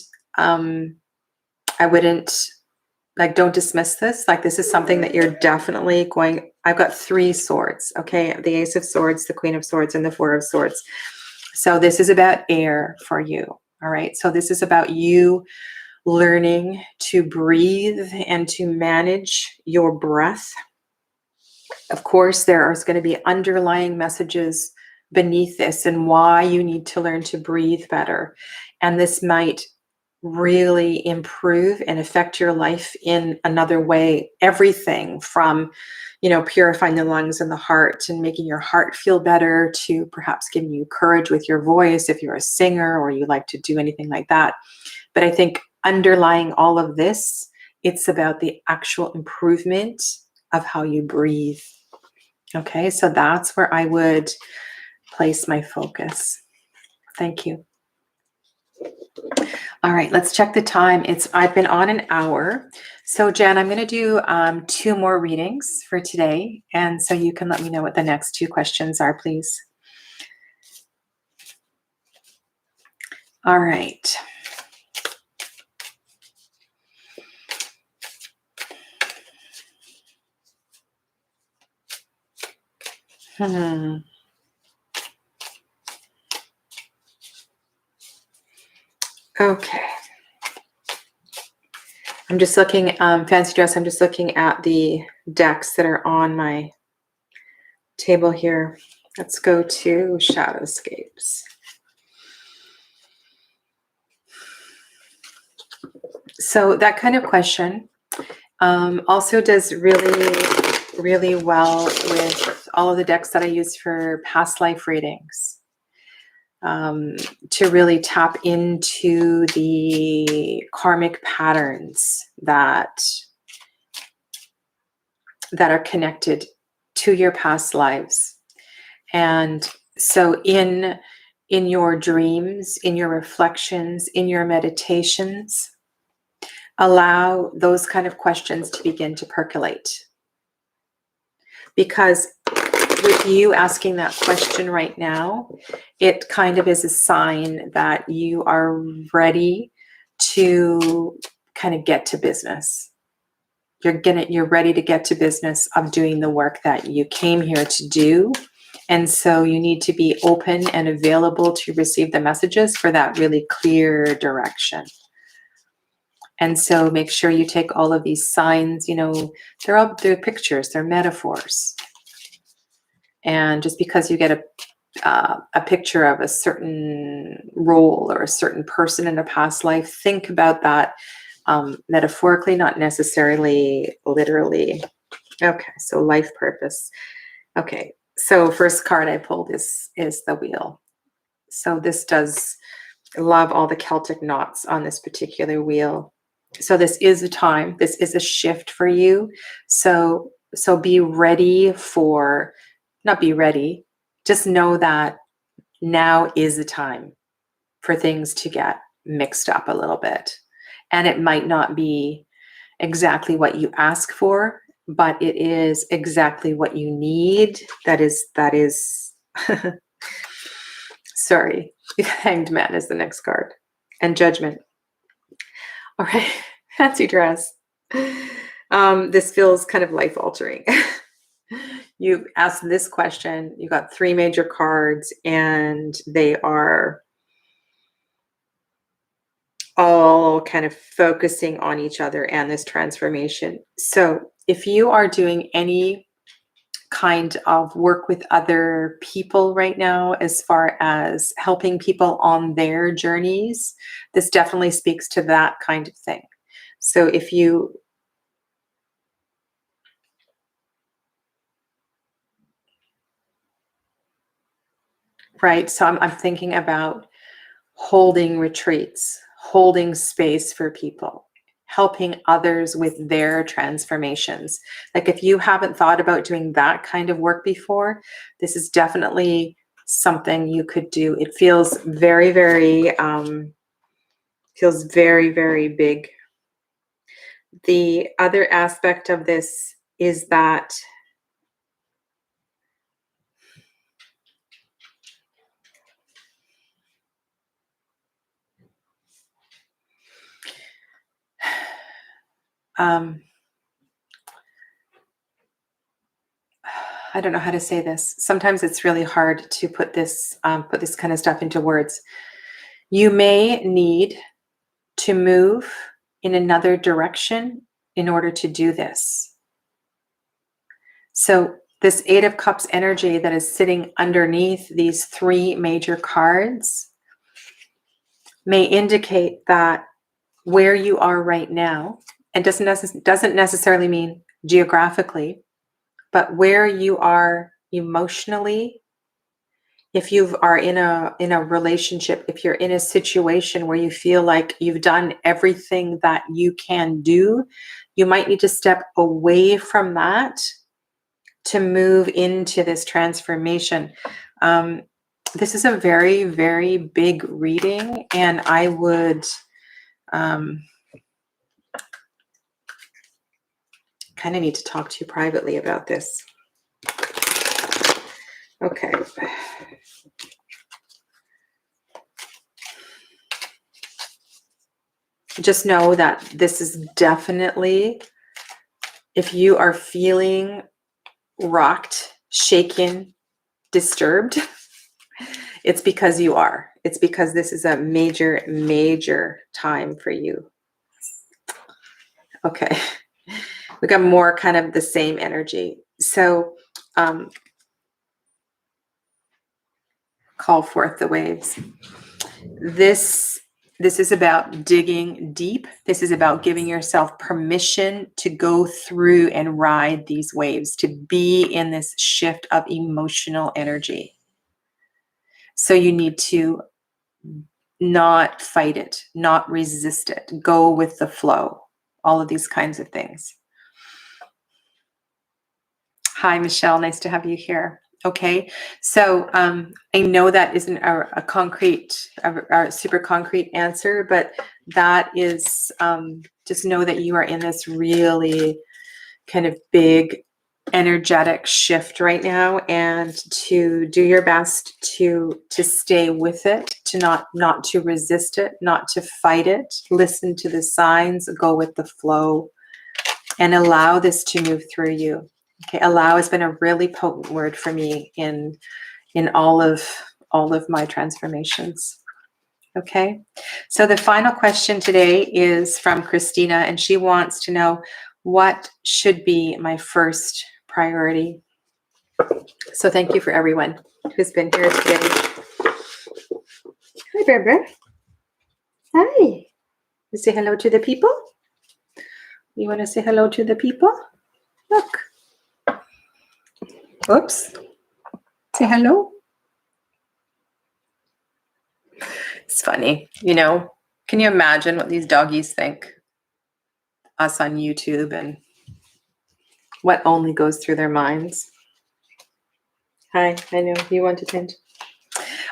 like, don't dismiss this. Like, this is something that you're definitely going, I've got 3 swords, okay? The Ace of Swords, the Queen of Swords, and the Four of Swords. So this is about air for you, all right? So this is about you learning to breathe and to manage your breath. Of course, there are going to be underlying messages beneath this and why you need to learn to breathe better. And this might really improve and affect your life in another way. Everything from, purifying the lungs and the heart and making your heart feel better, to perhaps giving you courage with your voice if you're a singer or you like to do anything like that. But I think underlying all of this, it's about the actual improvement of how you breathe. Okay, so that's where I would place my focus. Thank you. All right, let's check the time. I've been on an hour. So Jen, I'm going to do 2 more readings for today. And so you can let me know what the next 2 questions are, please. All right. Okay. I'm just looking, Fancy Dress, I'm just looking at the decks that are on my table here. Let's go to Shadowscapes. So that kind of question also does really, really well with all of the decks that I use for past life readings. To really tap into the karmic patterns that are connected to your past lives. And so in your dreams, in your reflections, in your meditations, allow those kind of questions to begin to percolate. Because with you asking that question right now, it kind of is a sign that you are ready to kind of get to business. You're ready to get to business of doing the work that you came here to do. And so you need to be open and available to receive the messages for that really clear direction. And so make sure you take all of these signs, they're pictures, they're metaphors. And just because you get a picture of a certain role or a certain person in a past life, think about that metaphorically, not necessarily literally. Okay, so life purpose. Okay, so first card I pulled is the wheel. So this does love all the Celtic knots on this particular wheel. So this is a time, this is a shift for you. So be ready for, not be ready, just know that now is the time for things to get mixed up a little bit. And it might not be exactly what you ask for, but it is exactly what you need. That is sorry, Hanged Man is the next card. And Judgment. All right, Fancy Dress. This feels kind of life-altering. You asked this question, you got 3 major cards, and they are all kind of focusing on each other and this transformation. So if you are doing any kind of work with other people right now, as far as helping people on their journeys, this definitely speaks to that kind of thing. So if you right, so I'm thinking about holding retreats, holding space for people, helping others with their transformations. Like if you haven't thought about doing that kind of work before, this is definitely something you could do. It feels very, very, very big. The other aspect of this is that I don't know how to say this. Sometimes it's really hard to put this kind of stuff into words. You may need to move in another direction in order to do this. So this Eight of Cups energy that is sitting underneath these three major cards may indicate that where you are right now, and doesn't necessarily mean geographically, but where you are emotionally, if you are in a relationship, if you're in a situation where you feel like you've done everything that you can do, you might need to step away from that to move into this transformation. This is a very, very big reading, and I would kind of need to talk to you privately about this. Okay. Just know that this is definitely, if you are feeling rocked, shaken, disturbed, it's because you are. It's because this is a major, major time for you. Okay. We got more kind of the same energy. So call forth the waves. This is about digging deep. This is about giving yourself permission to go through and ride these waves, to be in this shift of emotional energy. So you need to not fight it, not resist it, go with the flow, all of these kinds of things. Hi, Michelle. Nice to have you here. Okay, so I know that isn't a concrete, a super concrete answer, but that is, just know that you are in this really kind of big energetic shift right now, and to do your best to stay with it, to not to resist it, not to fight it. Listen to the signs, go with the flow, and allow this to move through you. Okay, allow has been a really potent word for me in all of my transformations. Okay, so the final question today is from Christina, and she wants to know, what should be my first priority? So thank you for everyone who's been here today. Hi, Barbara. Hi. You say hello to the people? You want to say hello to the people? Look. Oops. Say hello. It's funny, you know. Can you imagine what these doggies think? Us on YouTube, and what only goes through their minds. Hi, I know you want attention.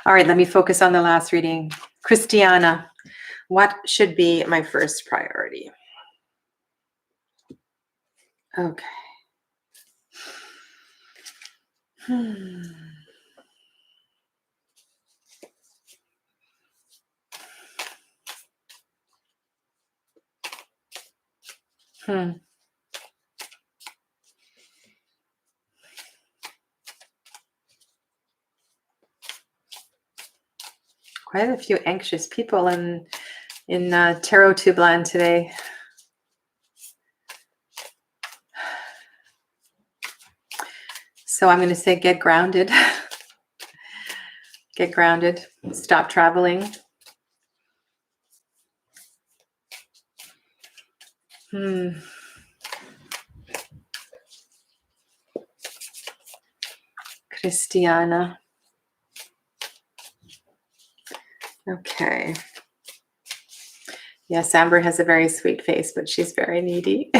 All right, let me focus on the last reading. Christiana, what should be my first priority? Okay. Quite a few anxious people in Tarot Tube land today. So I'm going to say get grounded. Get grounded. Stop traveling. Christiana. Okay. Yes, Amber has a very sweet face, but she's very needy.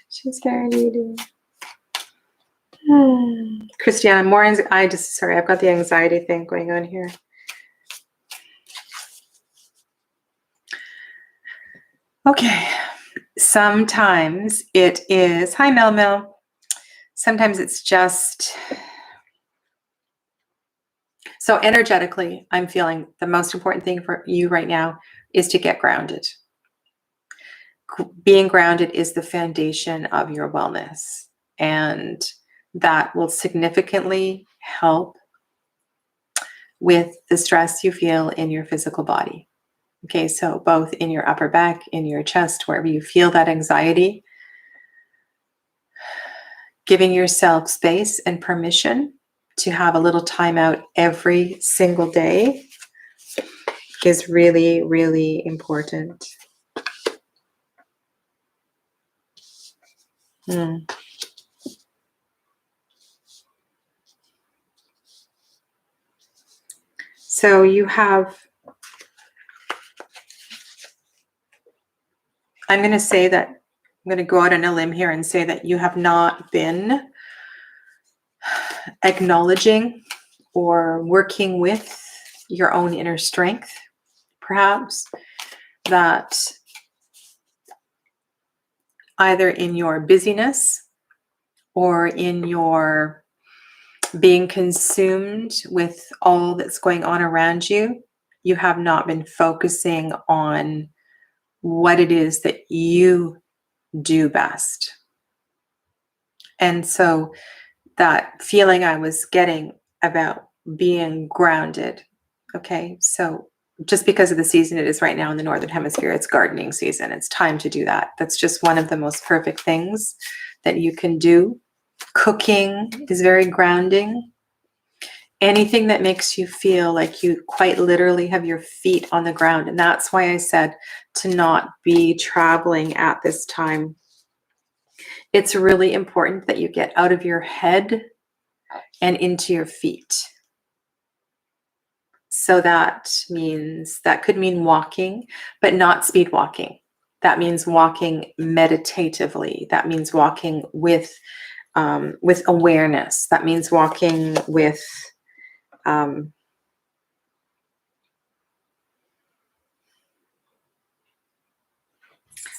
She's very needy. Christiana, more sorry, I've got the anxiety thing going on here. Okay. Sometimes it is, hi Mel. Sometimes it's just, so energetically, I'm feeling the most important thing for you right now is to get grounded. Being grounded is the foundation of your wellness, and that will significantly help with the stress you feel in your physical body. Okay, so both in your upper back, in your chest, wherever you feel that anxiety, giving yourself space and permission to have a little time out every single day is really, really important. So you have, I'm going to say that, I'm going to go out on a limb here and say that you have not been acknowledging or working with your own inner strength, perhaps, that either in your busyness or in your being consumed with all that's going on around you, you have not been focusing on what it is that you do best. And so that feeling I was getting about being grounded, okay, so just because of the season it is right now in the Northern Hemisphere, it's gardening season. It's time to do that. That's just one of the most perfect things that you can do. Cooking is very grounding. Anything that makes you feel like you quite literally have your feet on the ground. And that's why I said to not be traveling at this time. It's really important that you get out of your head and into your feet. So that means, that could mean walking, but not speed walking. That means walking meditatively. That means walking with awareness. That means walking with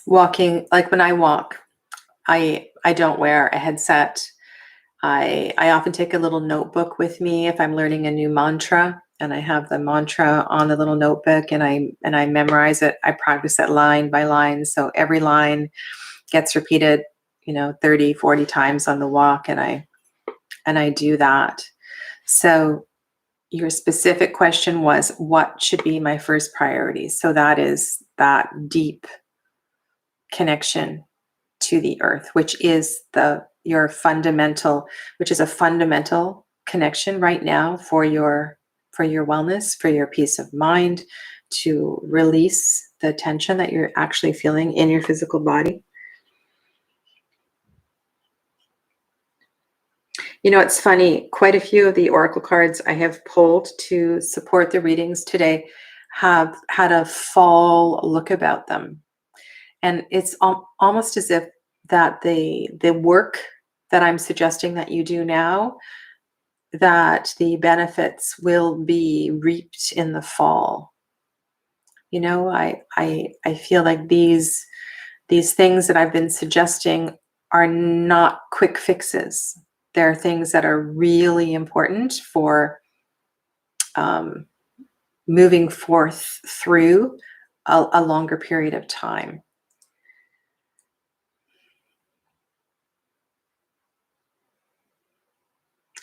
walking, like when I walk, I don't wear a headset. I often take a little notebook with me if I'm learning a new mantra, and I have the mantra on the little notebook, and I memorize it. I practice it line by line. So every line gets repeated, 30, 40 times on the walk, and I do that. So your specific question was, what should be my first priority? So that is that deep connection to the earth, which is your fundamental, which is a fundamental connection right now for your wellness, for your peace of mind, to release the tension that you're actually feeling in your physical body. It's funny, quite a few of the oracle cards I have pulled to support the readings today have had a fall look about them. And it's almost as if that the work that I'm suggesting that you do now, that the benefits will be reaped in the fall. I feel like these things that I've been suggesting are not quick fixes. They're things that are really important for moving forth through a longer period of time.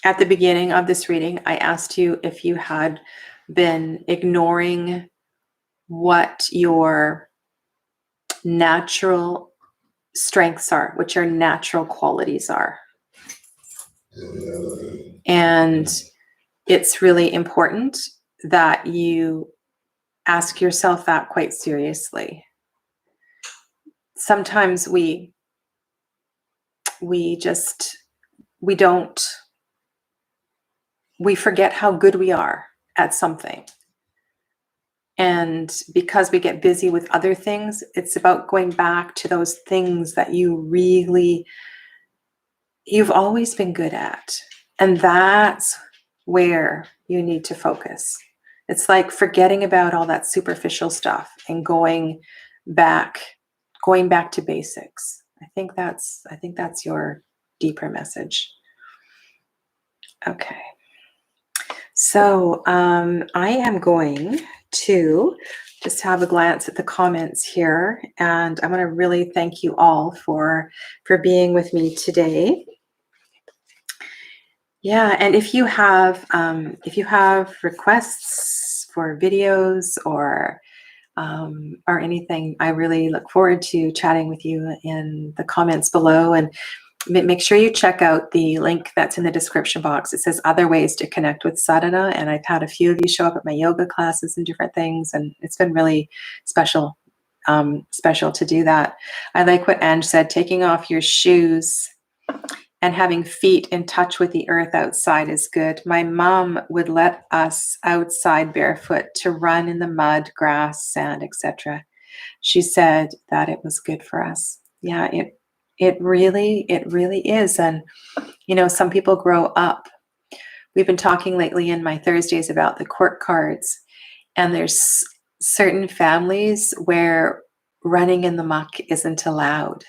At the beginning of this reading, I asked you if you had been ignoring what your natural strengths are, what your natural qualities are. And it's really important that you ask yourself that quite seriously. Sometimes we forget how good we are at something. And because we get busy with other things, it's about going back to those things that you've always been good at. And that's where you need to focus. It's like forgetting about all that superficial stuff and going back to basics. I think that's your deeper message. Okay. So I am going to just have a glance at the comments here, and I want to really thank you all for being with me today. Yeah, and if you have requests for videos or or anything, I really look forward to chatting with you in the comments below. And make sure you check out the link that's in the description box. It says other ways to connect with sadhana. And I've had a few of you show up at my yoga classes and different things. And it's been really special, special to do that. I like what Ange said, taking off your shoes and having feet in touch with the earth outside is good. My mom would let us outside barefoot to run in the mud, grass, sand, etc. She said that it was good for us. Yeah, it really is. And some people grow up. We've been talking lately in my Thursdays about the court cards, and there's certain families where running in the muck isn't allowed.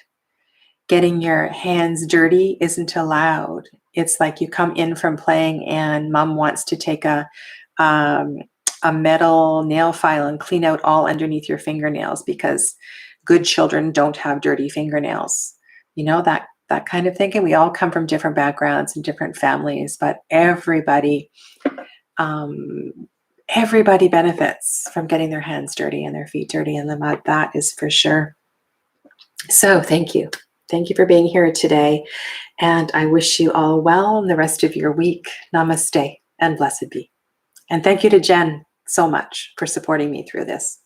Getting your hands dirty isn't allowed. It's like you come in from playing and mom wants to take a metal nail file and clean out all underneath your fingernails because good children don't have dirty fingernails. That kind of thinking. We all come from different backgrounds and different families, but everybody benefits from getting their hands dirty and their feet dirty in the mud. That is for sure. So thank you. Thank you for being here today. And I wish you all well in the rest of your week. Namaste and blessed be. And thank you to Jen so much for supporting me through this.